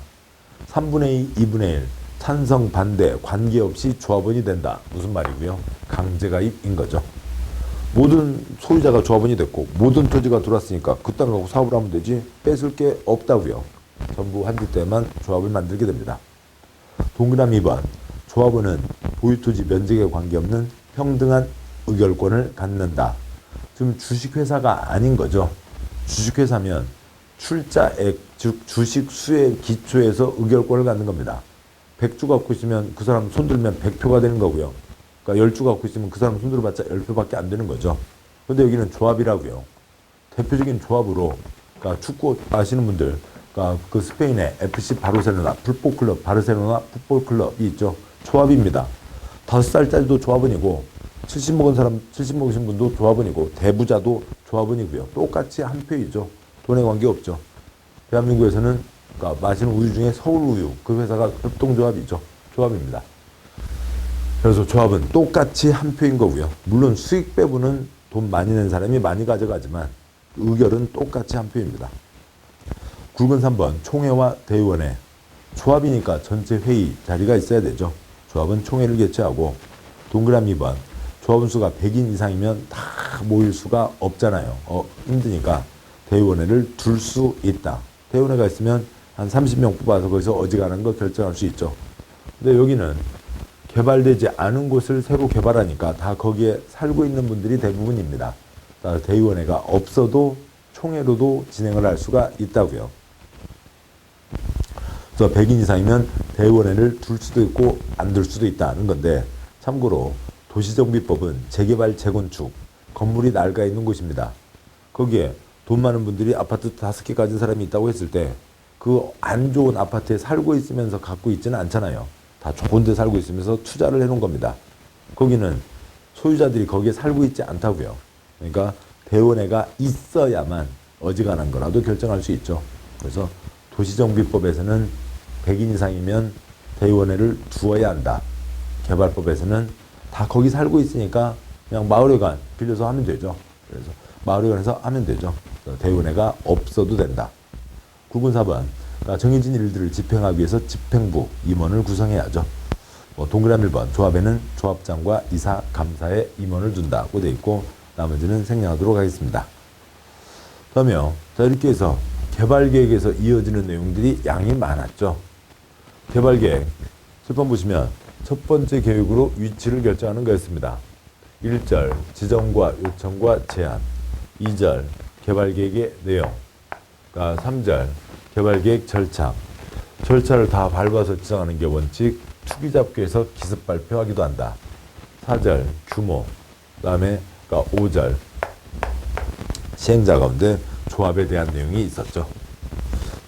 3분의 2, 2분의 1 찬성 반대 관계없이 조합원이 된다. 무슨 말이고요? 강제가입인 거죠. 모든 소유자가 조합원이 됐고 모든 토지가 들어왔으니까 그 땅을 갖고 사업을 하면 되지 뺏을 게 없다고요. 전부 환지 때만 조합을 만들게 됩니다. 동그라미 2번 조합원은 보유토지 면적에 관계없는 평등한 의결권을 갖는다. 지금 주식회사가 아닌 거죠. 주식회사면 출자액, 즉 주식수의 기초에서 의결권을 갖는 겁니다. 100주 갖고 있으면 그 사람 손들면 100표가 되는 거고요. 그러니까 10주 갖고 있으면 그 사람 손들어봤자 10표밖에 안 되는 거죠. 근데 여기는 조합이라고요. 대표적인 조합으로, 그러니까 축구 아시는 분들, 그러니까 그 스페인의 FC 바르셀로나, 풀볼클럽, 바르셀로나 풋볼클럽이 있죠. 조합입니다. 5살짜리도 조합원이고, 70 먹은 사람, 70 먹으신 분도 조합원이고, 대부자도 조합원이고요. 똑같이 한 표이죠. 돈에 관계없죠. 대한민국에서는 그러니까 마시는 우유 중에 서울우유, 그 회사가 협동조합이죠. 조합입니다. 그래서 조합은 똑같이 한 표인 거고요. 물론 수익 배분은 돈 많이 낸 사람이 많이 가져가지만 의결은 똑같이 한 표입니다. 굵은 3번 총회와 대의원회. 조합이니까 전체 회의 자리가 있어야 되죠. 조합은 총회를 개최하고. 동그라미 2번 조합원 수가 100인 이상이면 다 모일 수가 없잖아요. 힘드니까 대의원회를 둘 수 있다. 대의원회가 있으면 한 30명 뽑아서 거기서 어지간한 거 결정할 수 있죠. 근데 여기는 개발되지 않은 곳을 새로 개발하니까 다 거기에 살고 있는 분들이 대부분입니다. 따라서 대의원회가 없어도 총회로도 진행을 할 수가 있다고요. 그래서 100인 이상이면 대원회를 둘 수도 있고 안 둘 수도 있다는 건데, 참고로 도시정비법은 재개발, 재건축, 건물이 낡아 있는 곳입니다. 거기에 돈 많은 분들이 아파트 5개 가진 사람이 있다고 했을 때 그 안 좋은 아파트에 살고 있으면서 갖고 있지는 않잖아요. 다 좋은 데 살고 있으면서 투자를 해놓은 겁니다. 거기는 소유자들이 거기에 살고 있지 않다고요. 그러니까 대원회가 있어야만 어지간한 거라도 결정할 수 있죠. 그래서 도시정비법에서는 100인 이상이면 대원회를 두어야 한다. 개발법에서는 다 거기 살고 있으니까 그냥 마을회관 빌려서 하면 되죠. 그래서 마을회관에서 하면 되죠. 대원회가 없어도 된다. 굵은 4번. 그러니까 정해진 일들을 집행하기 위해서 집행부 임원을 구성해야죠. 동그라미 1번. 조합에는 조합장과 이사, 감사에 임원을 둔다고 되어 있고, 나머지는 생략하도록 하겠습니다. 다음에요. 자, 이렇게 해서 개발계획에서 이어지는 내용들이 양이 많았죠. 개발계획 7번 보시면 첫 번째 계획으로 위치를 결정하는 거였습니다. 1절 지정과 요청과 제안, 2절 개발계획의 내용, 3절 개발계획 절차를 다 밟아서 지정하는 게 원칙, 투기잡기에서 기습 발표하기도 한다. 4절 규모, 그 다음에 5절 시행자 가운데 조합에 대한 내용이 있었죠.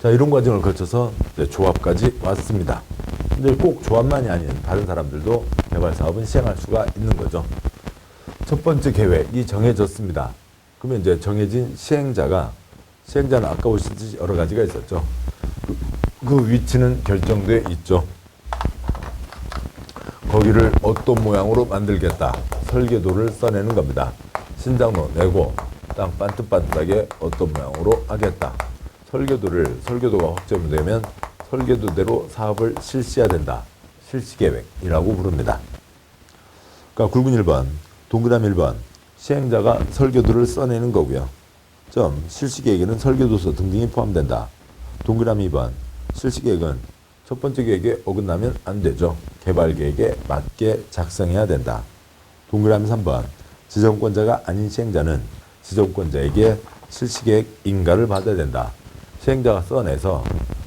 자, 이런 과정을 거쳐서 이제 조합까지 왔습니다. 근데 꼭 조합만이 아닌 다른 사람들도 개발 사업은 시행할 수가 있는 거죠. 첫 번째 계획이 정해졌습니다. 그러면 이제 정해진 시행자는 아까 보셨듯이 여러 가지가 있었죠. 그 위치는 결정돼 있죠. 거기를 어떤 모양으로 만들겠다. 설계도를 써내는 겁니다. 신장로 내고 땅 반듯반듯하게 어떤 모양으로 하겠다. 설계도가 확정되면 설계도대로 사업을 실시해야 된다. 실시계획이라고 부릅니다. 그러니까 굵은 1번, 동그라미 1번, 시행자가 설계도를 써내는 거고요. 실시계획에는 설계도서 등등이 포함된다. 동그라미 2번, 실시계획은 첫 번째 계획에 어긋나면 안 되죠. 개발계획에 맞게 작성해야 된다. 동그라미 3번, 지정권자가 아닌 시행자는 지정권자에게 실시계획 인가를 받아야 된다. 시행자가 써내서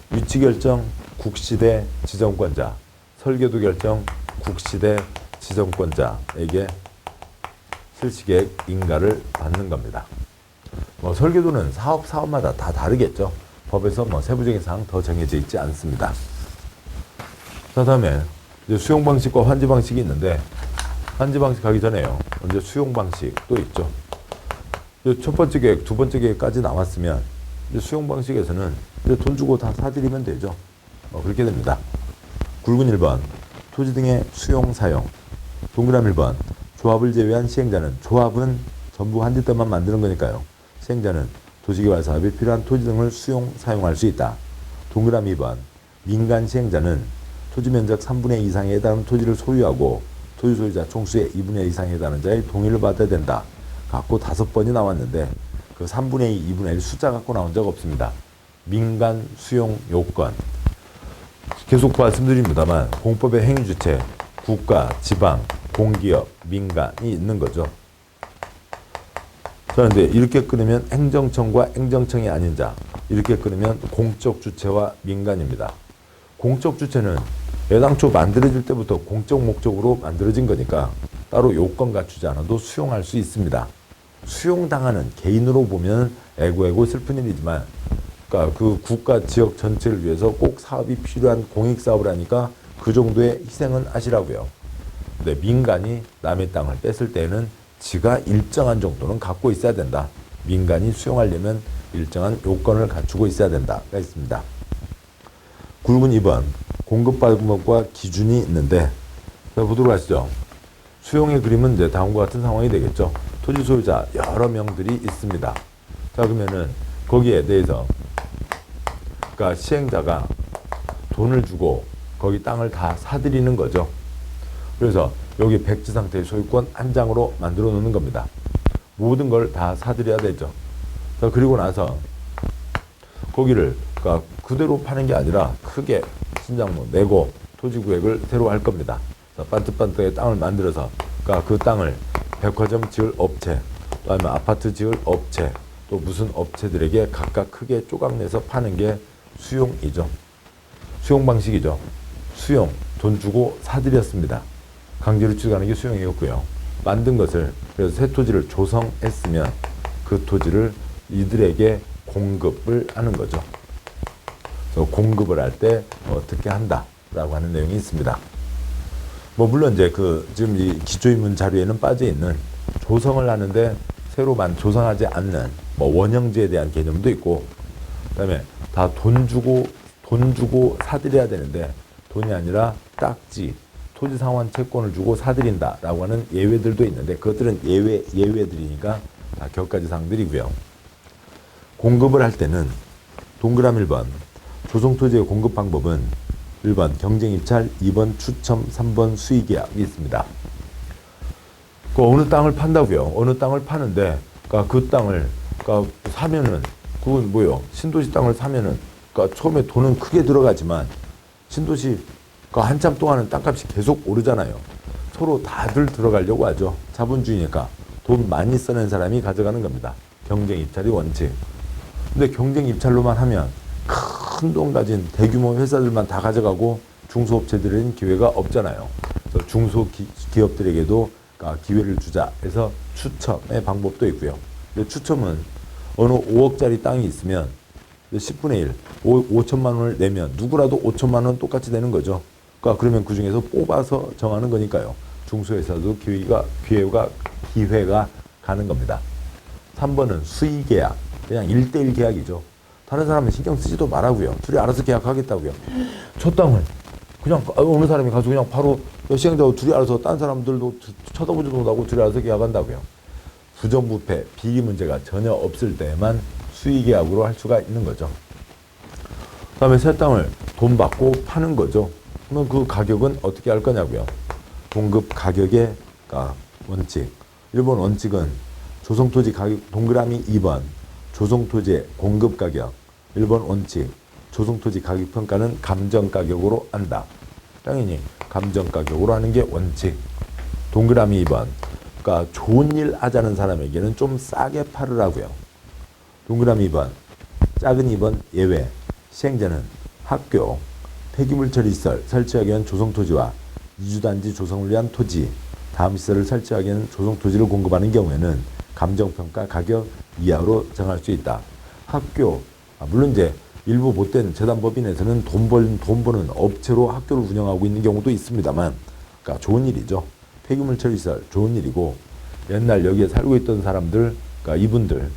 위치결정 국시대 지정권자, 설계도 결정 국시대 지정권자에게 실시계획 인가를 받는 겁니다. 설계도는 사업마다 다 다르겠죠. 법에서 세부적인 사항 더 정해져 있지 않습니다. 자, 다음에 이제 수용 방식과 환지 방식이 있는데, 환지 방식 하기 전에요. 먼저 수용 방식도 있죠. 첫 번째 계획, 두 번째 계획까지 나왔으면 이제 수용 방식에서는 이제 돈 주고 다 사들이면 되죠. 그렇게 됩니다. 굵은 1번, 토지 등의 수용 사용. 동그라미 1번, 조합을 제외한 시행자는, 조합은 전부 환지 때만 만드는 거니까요. 시행자는 도시개발 사업에 필요한 토지 등을 수용 사용할 수 있다. 동그라미 2번, 민간 시행자는 토지 면적 3분의 2 이상에 해당하는 토지를 소유하고 토지 소유자 총수의 2분의 1 이상에 해당하는 자의 동의를 받아야 된다. 갖고 5번이 나왔는데 그 3분의 2, 2분의 1 숫자 갖고 나온 적 없습니다. 민간 수용 요건. 계속 말씀드립니다만 공법의 행위주체, 국가, 지방, 공기업, 민간이 있는 거죠. 그런데 이렇게 끊으면 행정청과 행정청이 아닌 자, 이렇게 끊으면 공적 주체와 민간입니다. 공적 주체는 애당초 만들어질 때부터 공적 목적으로 만들어진 거니까 따로 요건 갖추지 않아도 수용할 수 있습니다. 수용당하는 개인으로 보면 애고애고 슬픈 일이지만, 그러니까 그 국가 지역 전체를 위해서 꼭 사업이 필요한 공익사업을 하니까 그 정도의 희생은 하시라고요. 근데 민간이 남의 땅을 뺐을 때는 지가 일정한 정도는 갖고 있어야 된다. 민간이 수용하려면 일정한 요건을 갖추고 있어야 된다가 있습니다. 굵은 2번, 공급받은 것과 기준이 있는데, 자, 보도록 하시죠. 수용의 그림은 이제 다음과 같은 상황이 되겠죠. 토지 소유자 여러 명들이 있습니다. 자, 그러면은 거기에 대해서, 그러니까 시행자가 돈을 주고 거기 땅을 다 사들이는 거죠. 그래서 여기 백지 상태의 소유권 한 장으로 만들어 놓는 겁니다. 모든 걸 다 사들여야 되죠. 자, 그리고 나서 거기를 그러니까 그대로 파는 게 아니라 크게 신장로 내고 토지 구획을 새로 할 겁니다. 자, 반듯반듯하게 땅을 만들어서 그러니까 그 땅을 백화점 지을 업체, 또 아니면 아파트 지을 업체, 또 무슨 업체들에게 각각 크게 조각내서 파는 게 수용이죠. 수용 방식이죠. 수용, 돈 주고 사들였습니다. 강제로 취득하는 게 수용이었고요. 만든 것을, 그래서 새 토지를 조성했으면 그 토지를 이들에게 공급을 하는 거죠. 그래서 공급을 할 때 어떻게 한다라고 하는 내용이 있습니다. 뭐 물론 이제 지금 이 기초인문 자료에는 빠져 있는 조성을 하는데 새로만 조성하지 않는 뭐 원형지에 대한 개념도 있고, 그다음에 다 돈 주고 사들여야 되는데 돈이 아니라 딱지, 토지 상환 채권을 주고 사들인다라고 하는 예외들도 있는데 그것들은 예외들이니까 다 격가지 사항들이고요. 공급을 할 때는 동그라미 1번 조성토지의 공급 방법은 1번 경쟁입찰, 2번 추첨, 3번 수의계약이 있습니다. 어느 땅을 판다고요. 어느 땅을 파는데 그 땅을 사면은 그건 뭐요? 신도시 땅을 사면은 처음에 돈은 크게 들어가지만 신도시 한참 동안은 땅값이 계속 오르잖아요. 서로 다들 들어가려고 하죠. 자본주의니까 돈 많이 써낸 사람이 가져가는 겁니다. 경쟁 입찰이 원칙. 근데 경쟁 입찰로만 하면 큰 돈 가진 대규모 회사들만 다 가져가고 중소업체들은 기회가 없잖아요. 그래서 중소기업들에게도 기회를 주자 해서 추첨의 방법도 있고요. 근데 추첨은 어느 5억짜리 땅이 있으면 10분의 1, 5천만 원을 내면 누구라도 5천만 원 똑같이 되는 거죠. 그러면 그 중에서 뽑아서 정하는 거니까요. 중소회사도 기회가 가는 겁니다. 3번은 수의계약, 그냥 1대1 계약이죠. 다른 사람은 신경 쓰지도 말라고요. 둘이 알아서 계약하겠다고요. 저 땅을 그냥 어느 사람이 가서 그냥 바로 시행자하고 둘이 알아서 딴 사람들도 쳐다보지도 못하고 둘이 알아서 계약한다고요. 부정부패, 비리 문제가 전혀 없을 때에만 수의계약으로 할 수가 있는 거죠. 그 다음에 새 땅을 돈 받고 파는 거죠. 그러면 그 가격은 어떻게 할 거냐고요. 공급 가격의 원칙. 1번 원칙은 조성토지 가격, 동그라미 2번 조성토지의 공급 가격. 1번 원칙, 조성토지 가격 평가는 감정가격으로 한다. 당연히 감정가격으로 하는 게 원칙. 동그라미 2번, 좋은 일 하자는 사람에게는 좀 싸게 팔으라고요. 동그라미 2번, 작은 2번 예외. 시행자는 학교, 폐기물 처리 시설 설치하기 위한 조성토지와 이주단지 조성을 위한 토지, 다음 시설을 설치하기 위한 조성토지를 공급하는 경우에는 감정평가 가격 이하로 정할 수 있다. 학교, 물론 이제 일부 못된 재단법인에서는 돈 버는 업체로 학교를 운영하고 있는 경우도 있습니다만, 좋은 일이죠. 폐기물 처리 시설 좋은 일이고, 옛날 여기에 살고 있던 사람들, 이분들,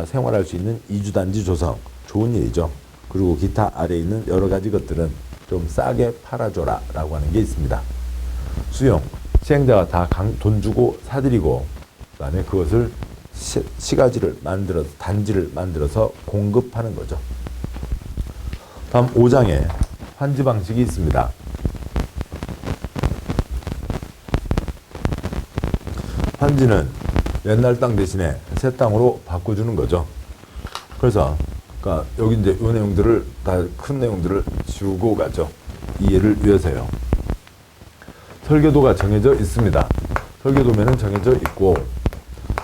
생활할 수 있는 이주단지 조성 좋은 일이죠. 그리고 기타 아래에 있는 여러 가지 것들은 좀 싸게 팔아줘라 라고 하는 게 있습니다. 수용, 시행자가 다 돈 주고 사들이고 그 다음에 그것을 시가지를 만들어서 단지를 만들어서 공급하는 거죠. 다음 5장에 환지 방식이 있습니다. 환지는 옛날 땅 대신에 새 땅으로 바꿔주는 거죠. 그래서 여기 이제 이 내용들을 다 큰 내용들을 지우고 가죠. 이해를 위해서요. 설계도가 정해져 있습니다. 설계도면은 정해져 있고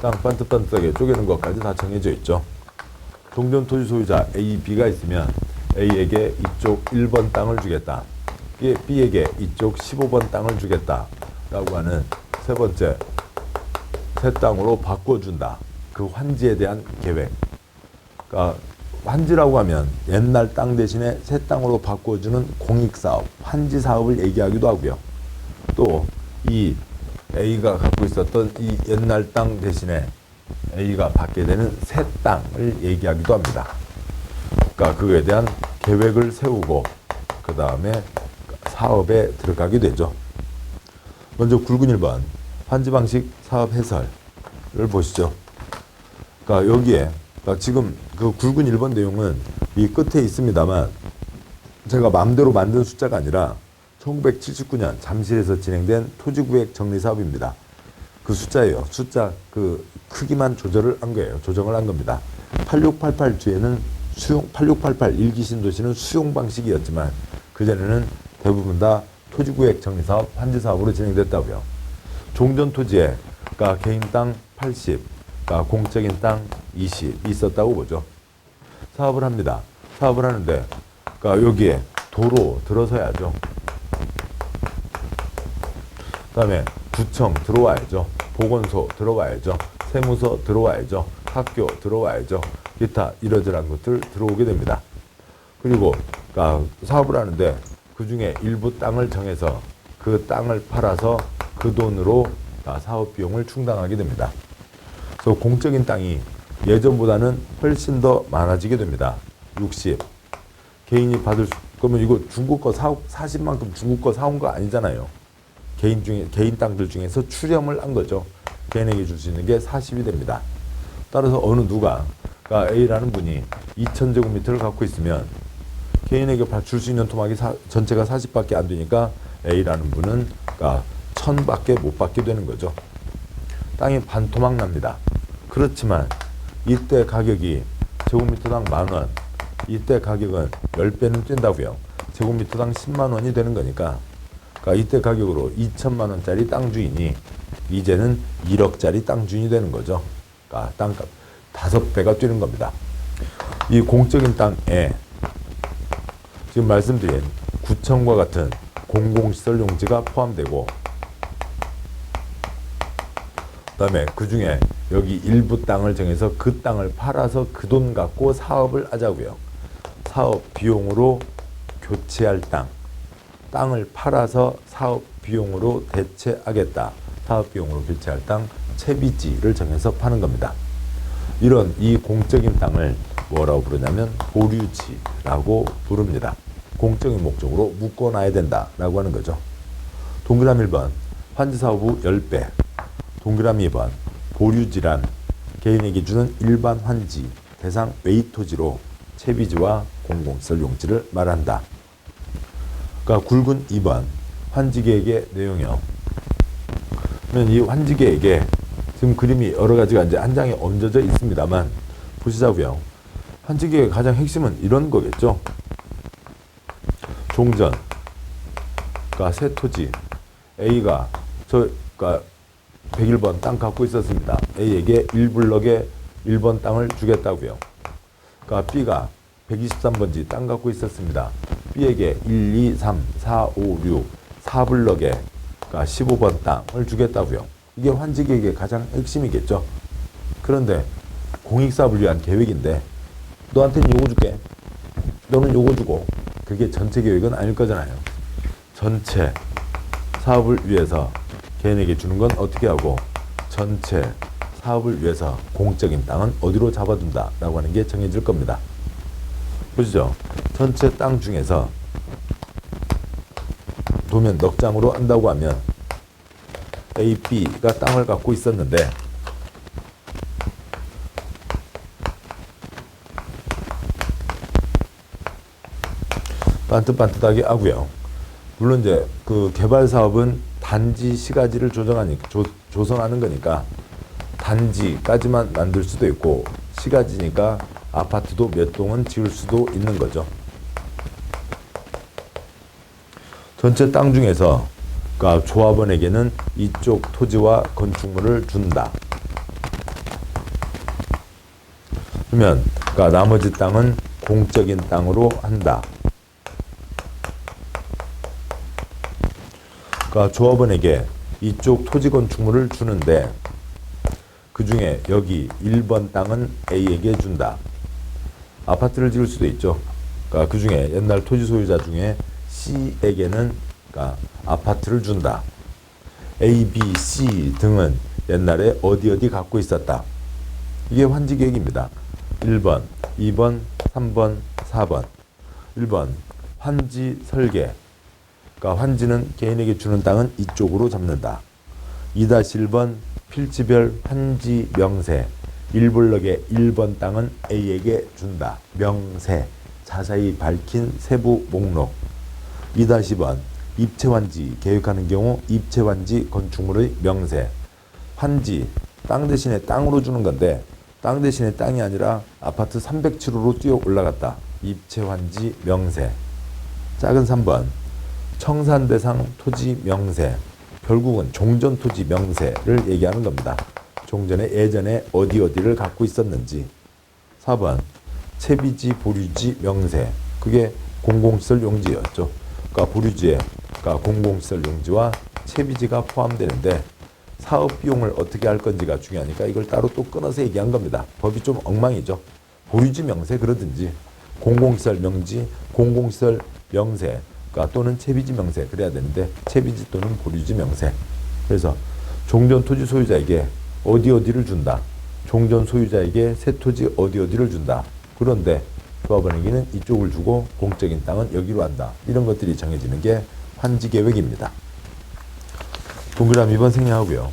땅 반듯반듯하게 쪼개는 것까지 다 정해져 있죠. 동전 토지 소유자 A, B가 있으면 A에게 이쪽 1번 땅을 주겠다. B에게 이쪽 15번 땅을 주겠다. 라고 하는 세 번째, 새 땅으로 바꿔준다. 그 환지에 대한 계획. 환지라고 하면 옛날 땅 대신에 새 땅으로 바꿔주는 공익사업, 환지사업을 얘기하기도 하고요. 또 이 A가 갖고 있었던 이 옛날 땅 대신에 A가 받게 되는 새 땅을 얘기하기도 합니다. 그거에 대한 계획을 세우고 그 다음에 사업에 들어가게 되죠. 먼저 굵은 1번 환지 방식 사업 해설을 보시죠. 여기에 지금 그 굵은 1번 내용은 이 끝에 있습니다만 제가 마음대로 만든 숫자가 아니라 1979년 잠실에서 진행된 토지구획 정리사업입니다. 그 숫자예요. 숫자 그 크기만 조정을 한 겁니다. 8688 뒤에는 8688 1기 신도시는 수용 방식이었지만 그전에는 대부분 다 토지구획 정리사업, 환지사업으로 진행됐다고요. 종전 토지에 개인 땅 80, 공적인 땅 20 있었다고 보죠. 사업을 합니다. 사업을 하는데 여기에 도로 들어서야죠. 그다음에 구청 들어와야죠. 보건소 들어와야죠. 세무서 들어와야죠. 학교 들어와야죠. 기타 이러저러한 것들 들어오게 됩니다. 그리고 사업을 하는데 그중에 일부 땅을 정해서 그 땅을 팔아서 그 돈으로 사업 비용을 충당하게 됩니다. 그래서 공적인 땅이 예전보다는 훨씬 더 많아지게 됩니다. 60. 개인이 받을 수, 그러면 이거 중국 거 40만큼 중국 거 사온 거 아니잖아요. 개인 땅들 중에서 출렴을 한 거죠. 개인에게 줄 수 있는 게 40이 됩니다. 따라서 어느 누가 A라는 분이 2000제곱미터를 갖고 있으면 개인에게 줄 수 있는 토막이 전체가 40밖에 안 되니까 A라는 분은 1000밖에 못 받게 되는 거죠. 땅이 반토막 납니다. 그렇지만 이때 가격이 제곱미터당 10,000원, 이때 가격은 10배는 뛴다고요. 제곱미터당 10만 원이 되는 거니까 이때 가격으로 2천만 원짜리 땅 주인이 이제는 1억짜리 땅 주인이 되는 거죠. 땅값 5배가 뛰는 겁니다. 이 공적인 땅에 지금 말씀드린 구청과 같은 공공시설 용지가 포함되고, 그다음에 그중에 여기 일부 땅을 정해서 그 땅을 팔아서 그 돈 갖고 사업을 하자고요. 사업 비용으로 교체할 땅을 팔아서 사업 비용으로 대체하겠다. 사업 비용으로 교체할 땅 채비지를 정해서 파는 겁니다. 이런 이 공적인 땅을 뭐라고 부르냐면 보류지라고 부릅니다. 공적인 목적으로 묶어놔야 된다라고 하는 거죠. 동그라미 1번 환지사업부 10배, 동그라미 2번 보류지란 개인에게 주는 일반 환지 대상 외이 토지로 채비지와 공공시설 용지를 말한다. 굵은 2번 환지계획의 내용이요. 그러면 이 환지계획에 지금 그림이 여러 가지가 이제 한 장에 얹어져 있습니다만 보시자고요. 환지계획의 가장 핵심은 이런 거겠죠. 종전, 새 토지 A가 101번 땅 갖고 있었습니다. A에게 1블럭에 1번 땅을 주겠다고요. B가 123번지 땅 갖고 있었습니다. B에게 1, 2, 3, 4, 5, 6, 4블럭에 15번 땅을 주겠다고요. 이게 환지계획의 가장 핵심이겠죠. 그런데 공익사업을 위한 계획인데 너한테는 요거 줄게. 너는 요거 주고 그게 전체 계획은 아닐 거잖아요. 전체 사업을 위해서 개인에게 주는 건 어떻게 하고 전체 사업을 위해서 공적인 땅은 어디로 잡아둔다 라고 하는 게 정해질 겁니다. 보시죠. 전체 땅 중에서 도면 넉 장으로 한다고 하면 A, B가 땅을 갖고 있었는데 반듯반듯하게 하고요. 물론 이제 그 개발 사업은 단지 시가지를 조성하는 거니까 단지까지만 만들 수도 있고 시가지니까 아파트도 몇 동은 지을 수도 있는 거죠. 전체 땅 중에서 조합원에게는 이쪽 토지와 건축물을 준다. 그러면 나머지 땅은 공적인 땅으로 한다. 조합원에게 이쪽 토지 건축물을 주는데 그 중에 여기 1번 땅은 A에게 준다. 아파트를 지을 수도 있죠. 그 중에 옛날 토지 소유자 중에 C에게는 아파트를 준다. A, B, C 등은 옛날에 어디 갖고 있었다. 이게 환지계획입니다. 1번, 2번, 3번, 4번. 1번 환지 설계. 환지는 개인에게 주는 땅은 이쪽으로 잡는다. 2-1번 필지별 환지 명세. 1블럭의 1번 땅은 A에게 준다. 명세. 자세히 밝힌 세부 목록. 2-2번 입체환지 계획하는 경우 입체환지 건축물의 명세. 환지 땅 대신에 땅으로 주는 건데 땅 대신에 땅이 아니라 아파트 307호로 뛰어 올라갔다. 입체환지 명세. 작은 3번 청산대상 토지 명세. 결국은 종전토지 명세를 얘기하는 겁니다. 종전에 예전에 어디를 갖고 있었는지. 4번 채비지 보류지 명세. 그게 공공시설 용지였죠. 그러니까 보류지에 그러니까 공공시설 용지와 채비지가 포함되는데 사업 비용을 어떻게 할 건지가 중요하니까 이걸 따로 또 끊어서 얘기한 겁니다. 법이 좀 엉망이죠. 보류지 명세 그러든지 공공시설 명지, 공공시설 명세 그러니까 또는 채비지 명세 그래야 되는데 채비지 또는 보류지 명세. 그래서 종전 토지 소유자에게 어디를 준다. 종전 소유자에게 새 토지 어디를 준다. 그런데 조합원에게는 이쪽을 주고 공적인 땅은 여기로 한다. 이런 것들이 정해지는 게 환지계획입니다. 동그라미 2번 생략하고요.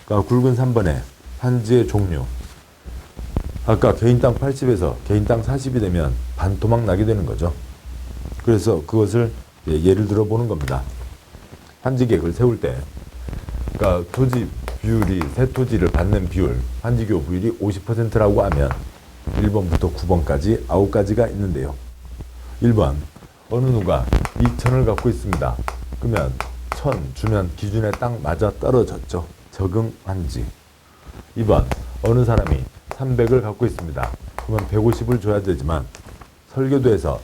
그러니까 굵은 3번에 환지의 종류. 아까 개인 땅 80에서 개인 땅 40이 되면 반토막 나게 되는 거죠. 그래서 그것을 예를 들어 보는 겁니다. 환지계획을 세울 때 그러니까 토지 비율이 새 토지를 받는 비율, 환지교 비율이 50%라고 하면 1번부터 9번까지 9가지가 있는데요. 1번 어느 누가 2천을 갖고 있습니다. 그러면 1000 주면 기준의 땅 맞아 떨어졌죠. 적응 환지. 2번 어느 사람이 300을 갖고 있습니다. 그러면 150을 줘야 되지만 설계도에서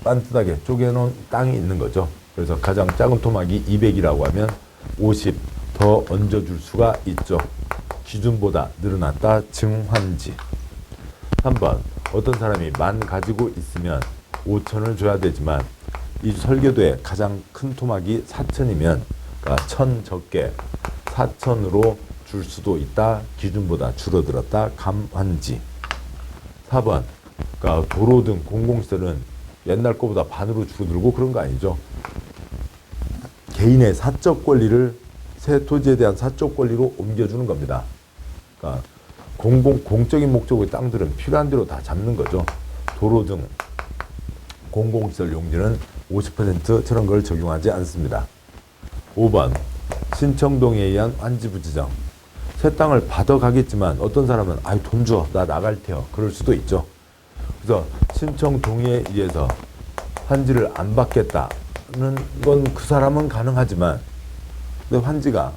반듯하게 쪼개놓은 땅이 있는 거죠. 그래서 가장 작은 토막이 200이라고 하면 50 더 얹어줄 수가 있죠. 기준보다 늘어났다 증환지. 3번 어떤 사람이 10,000 가지고 있으면 5천을 줘야 되지만 이 설계도에 가장 큰 토막이 4천이면 그러니까 1,000 적게 4천으로 줄 수도 있다. 기준보다 줄어들었다. 감환지. 4번 그러니까 도로 등 공공시설은 옛날 거보다 반으로 줄어들고 그런 거 아니죠. 개인의 사적 권리를 새 토지에 대한 사적 권리로 옮겨주는 겁니다. 그러니까 공적인 목적의 땅들은 필요한 대로 다 잡는 거죠. 도로 등 공공시설 용지는 50% 저런 걸 적용하지 않습니다. 5번 신청동에 의한 환지부지정. 새 땅을 받아가겠지만 어떤 사람은 돈 줘, 나 나갈 테요. 그럴 수도 있죠. 그래서 신청 동의에 의해서 환지를 안 받겠다는 건 그 사람은 가능하지만 근데 환지가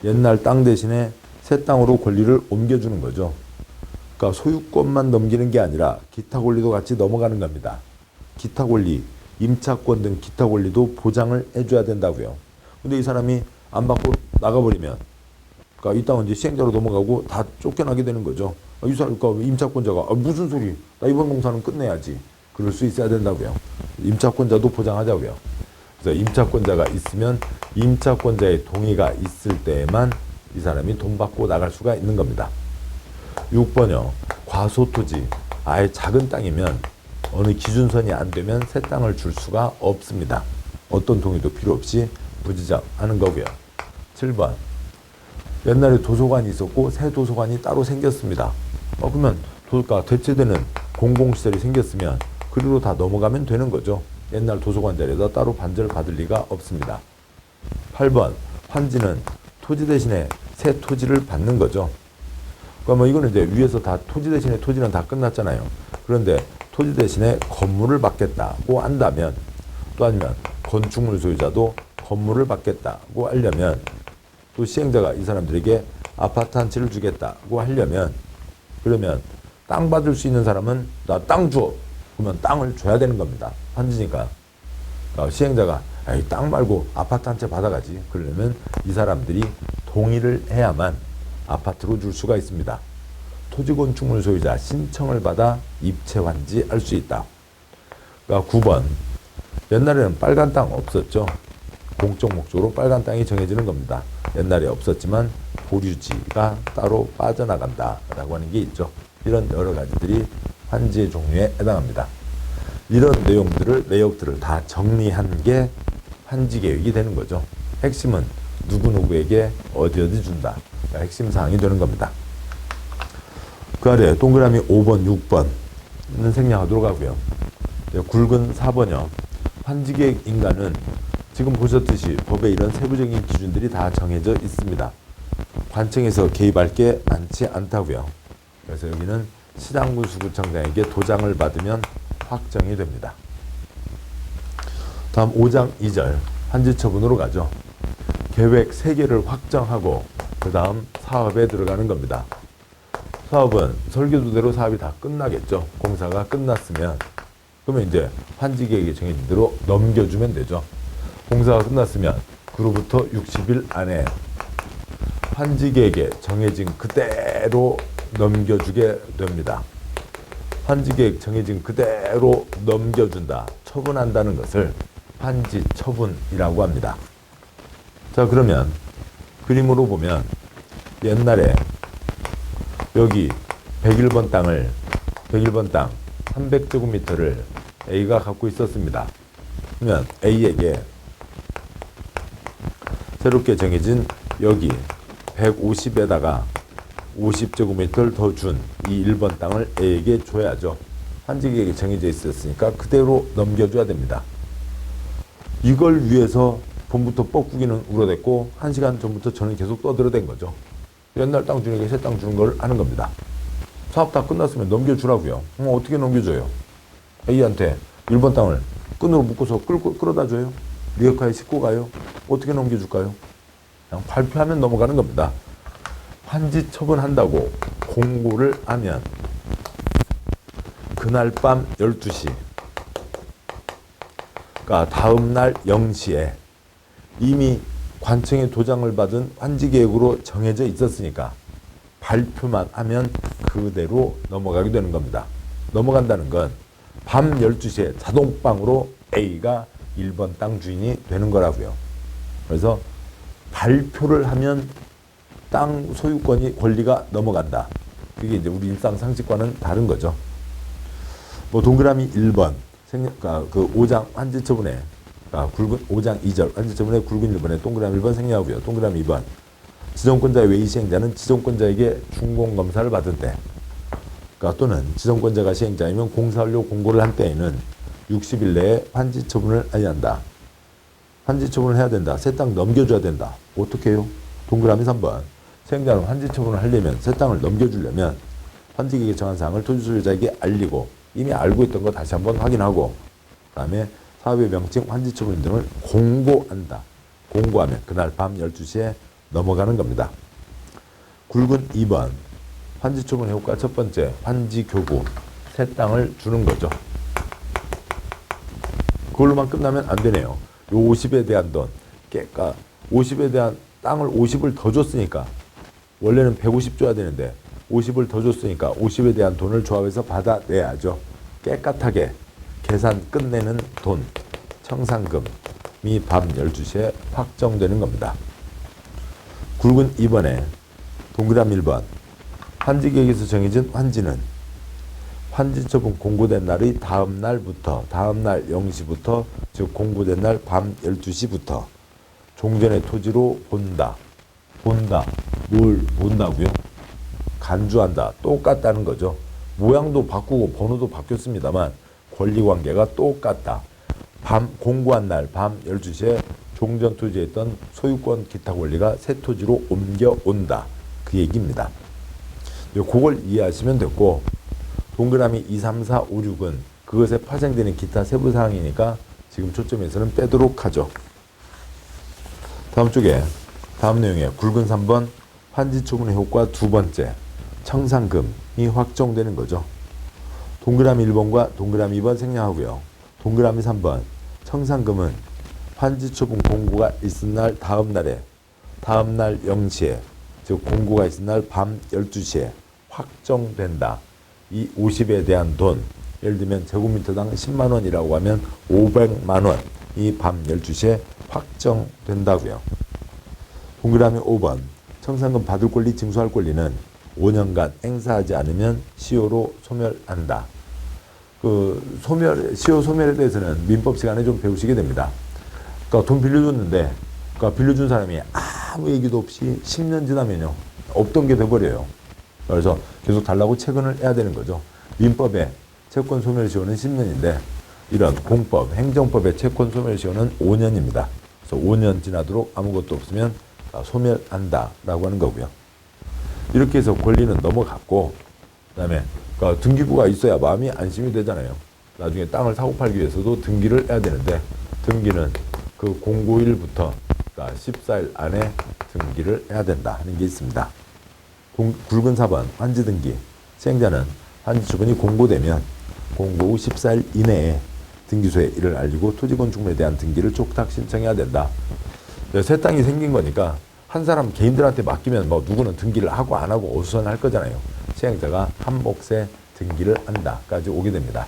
옛날 땅 대신에 새 땅으로 권리를 옮겨주는 거죠. 그러니까 소유권만 넘기는 게 아니라 기타 권리도 같이 넘어가는 겁니다. 기타 권리, 임차권 등 기타 권리도 보장을 해줘야 된다고요. 근데 이 사람이 안 받고 나가버리면 그러니까 이 땅은 이제 시행자로 넘어가고 다 쫓겨나게 되는 거죠. 이 사람, 그러니까 임차권자가 무슨 소리? 나 이번 공사는 끝내야지. 그럴 수 있어야 된다고요. 임차권자도 보장하자고요. 그래서 임차권자가 있으면 임차권자의 동의가 있을 때에만 이 사람이 돈 받고 나갈 수가 있는 겁니다. 6번요. 과소토지. 아예 작은 땅이면 어느 기준선이 안 되면 새 땅을 줄 수가 없습니다. 어떤 동의도 필요 없이 부지정하는 거고요. 7번. 옛날에 도서관이 있었고 새 도서관이 따로 생겼습니다. 그러면 그러니까 대체되는 공공시설이 생겼으면 그리로 다 넘어가면 되는 거죠. 옛날 도서관 자리에다 따로 반절 받을 리가 없습니다. 8번. 환지는 토지 대신에 새 토지를 받는 거죠. 그러니까 이거는 이제 위에서 다 토지 대신에 토지는 다 끝났잖아요. 그런데 토지 대신에 건물을 받겠다고 한다면 또 아니면 건축물 소유자도 건물을 받겠다고 하려면 또 시행자가 이 사람들에게 아파트 한 채를 주겠다고 하려면 그러면 땅 받을 수 있는 사람은 나 땅 줘. 그러면 땅을 줘야 되는 겁니다. 환지니까. 그러니까 시행자가 땅 말고 아파트 한 채 받아가지. 그러려면 이 사람들이 동의를 해야만 아파트로 줄 수가 있습니다. 토지건축물 소유자 신청을 받아 입체 환지할 수 있다. 그러니까 9번. 옛날에는 빨간 땅 없었죠. 공적 목적으로 빨간 땅이 정해지는 겁니다. 옛날에 없었지만 보류지가 따로 빠져나간다 라고 하는 게 있죠. 이런 여러 가지들이 환지의 종류에 해당합니다. 이런 내역들을 다 정리한 게 환지계획이 되는 거죠. 핵심은 누구누구에게 어디 준다. 그러니까 핵심 사항이 되는 겁니다. 그 아래 동그라미 5번, 6번은 생략하도록 하고요. 굵은 4번이요. 환지계획 인가는 지금 보셨듯이 법에 이런 세부적인 기준들이 다 정해져 있습니다. 관청에서 개입할 게 많지 않다고요. 그래서 여기는 시장군 수구청장에게 도장을 받으면 확정이 됩니다. 다음 5장 2절 환지처분으로 가죠. 계획 3개를 확정하고 그 다음 사업에 들어가는 겁니다. 사업은 설계도대로 사업이 다 끝나겠죠. 공사가 끝났으면 그러면 이제 환지계획이 정해진 대로 넘겨주면 되죠. 공사가 끝났으면 그로부터 60일 안에 환지계획에 정해진 그대로 넘겨주게 됩니다. 환지계획 정해진 그대로 넘겨준다, 처분한다는 것을 환지처분이라고 합니다. 자, 그러면 그림으로 보면 옛날에 여기 101번 땅을 101번 땅 300제곱미터를 A가 갖고 있었습니다. 그러면 A에게 새롭게 정해진 여기 150에다가 50제곱미터를 더 준 이 1번 땅을 A에게 줘야죠. 환지계획이 정해져 있었으니까 그대로 넘겨줘야 됩니다. 이걸 위해서 봄부터 뻐꾸기는 우려댔고 1시간 전부터 저는 계속 떠들어댄 거죠. 옛날 땅 주는 게 새 땅 주는 걸 하는 겁니다. 사업 다 끝났으면 넘겨주라고요. 어떻게 넘겨줘요? A한테 1번 땅을 끈으로 묶어서 끌어다 줘요? 리어카에 싣고 가요? 어떻게 넘겨줄까요? 그냥 발표하면 넘어가는 겁니다. 환지 처분한다고 공고를 하면 그날 밤 12시, 그러니까 다음날 0시에 이미 관청의 도장을 받은 환지계획으로 정해져 있었으니까 발표만 하면 그대로 넘어가게 되는 겁니다. 넘어간다는 건 밤 12시에 자동방으로 A가 1번 땅 주인이 되는 거라고요. 그래서 발표를 하면 땅 소유권이 권리가 넘어간다. 그게 이제 우리 일상 상식과는 다른 거죠. 뭐 동그라미 1번 그러니까 그 5장 환지처분에 굵은 5장 2절 환지처분의 굵은 1번에 동그라미 1번 생략하고요. 동그라미 2번 지정권자의 외의 시행자는 지정권자에게 준공검사를 받은 때, 그러니까 또는 지정권자가 시행자이면 공사하려고 공고를 한 때에는 60일 내에 환지처분을 해야 한다. 환지처분을 해야 된다. 새 땅 넘겨줘야 된다. 어떻게 해요? 동그라미 3번 시행자는 환지처분을 하려면 새 땅을 넘겨주려면 환지계획에 정한 사항을 토지 소유자에게 알리고 이미 알고 있던 거 다시 한번 확인하고 그 다음에 사업의 명칭, 환지처분 등을 공고한다. 공고하면 그날 밤 12시에 넘어가는 겁니다. 굵은 2번 환지처분 효과 첫 번째 환지교구 새 땅을 주는 거죠. 그걸로만 끝나면 안 되네요. 요 50에 대한 돈, 그러니까 50에 대한 땅을 50을 더 줬으니까 원래는 150 줘야 되는데 50을 더 줬으니까 50에 대한 돈을 조합해서 받아내야죠. 깨끗하게 계산 끝내는 돈, 청산금이 밤 12시에 확정되는 겁니다. 굵은 2번에 동그라미 1번 환지계획에서 정해진 환지는 환지처분 공고된 날의 다음 날부터 다음날 0시부터 즉 공고된 날 밤 12시부터 종전의 토지로 본다. 본다. 뭘 본다고요? 간주한다. 똑같다는 거죠. 모양도 바꾸고 번호도 바뀌었습니다만 권리관계가 똑같다. 공고한 날 밤 12시에 종전 토지에 있던 소유권 기타 권리가 새 토지로 옮겨온다. 그 얘기입니다. 그걸 이해하시면 됐고 동그라미 2, 3, 4, 5, 6은 그것에 파생되는 기타 세부 사항이니까 지금 초점에서는 빼도록 하죠. 다음 쪽에 다음 내용에 굵은 3번 환지처분의 효과 두 번째 청산금이 확정되는 거죠. 동그라미 1번과 동그라미 2번 생략하고요. 동그라미 3번 청산금은 환지처분 공고가 있은 날 다음 날에 다음날 0시에 즉 공고가 있은 날 밤 12시에 확정된다. 이 50에 대한 돈 예를 들면 제곱미터당 10만 원이라고 하면 500만 원이 밤 12시에 확정된다고요. 동그라미 5번 청산금 받을 권리 징수할 권리는 5년간 행사하지 않으면 시효로 소멸한다. 시효 소멸에 대해서는 민법 시간에 좀 배우시게 됩니다. 그러니까 돈 빌려줬는데, 그러니까 빌려준 사람이 아무 얘기도 없이 10년 지나면요, 없던 게 돼버려요. 그래서 계속 달라고 채권을 해야 되는 거죠. 민법의 채권 소멸 시효는 10년인데, 이런 공법, 행정법의 채권 소멸 시효는 5년입니다. 그래서 5년 지나도록 아무것도 없으면 소멸한다라고 하는 거고요. 이렇게 해서 권리는 넘어갔고, 그 다음에 그러니까 등기부가 있어야 마음이 안심이 되잖아요. 나중에 땅을 사고 팔기 위해서도 등기를 해야 되는데 등기는 그 공고일부터 그러니까 14일 안에 등기를 해야 된다 하는 게 있습니다. 굵은 4번 환지등기 시행자는 환지처분이 공고되면 공고 후 14일 이내에 등기소에 이를 알리고 토지건축물에 대한 등기를 촉탁 신청해야 된다. 새 땅이 생긴 거니까 한 사람 개인들한테 맡기면 뭐 누구는 등기를 하고 안 하고 어수선할 거잖아요. 시행자가 한 몫에 등기를 한다까지 오게 됩니다.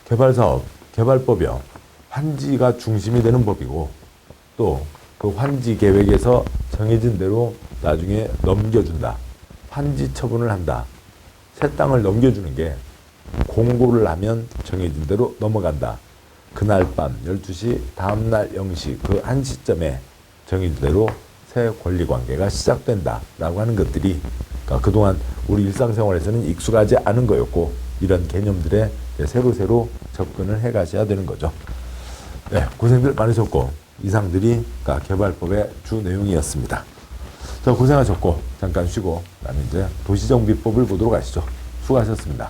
개발사업, 개발법이요. 환지가 중심이 되는 법이고 또 그 환지 계획에서 정해진 대로 나중에 넘겨준다. 환지 처분을 한다. 새 땅을 넘겨주는 게 공고를 하면 정해진 대로 넘어간다. 그날 밤 12시 다음날 0시 그 한 시점에 정해진 대로 새 권리관계가 시작된다 라고 하는 것들이 그러니까 그동안 우리 일상생활에서는 익숙하지 않은 거였고 이런 개념들에 새로 접근을 해 가셔야 되는 거죠. 네, 고생들 많으셨고 이상들이 개발법의 주 내용이었습니다. 자, 고생하셨고 잠깐 쉬고 그다음에 이제 도시정비법을 보도록 하시죠. 수고하셨습니다.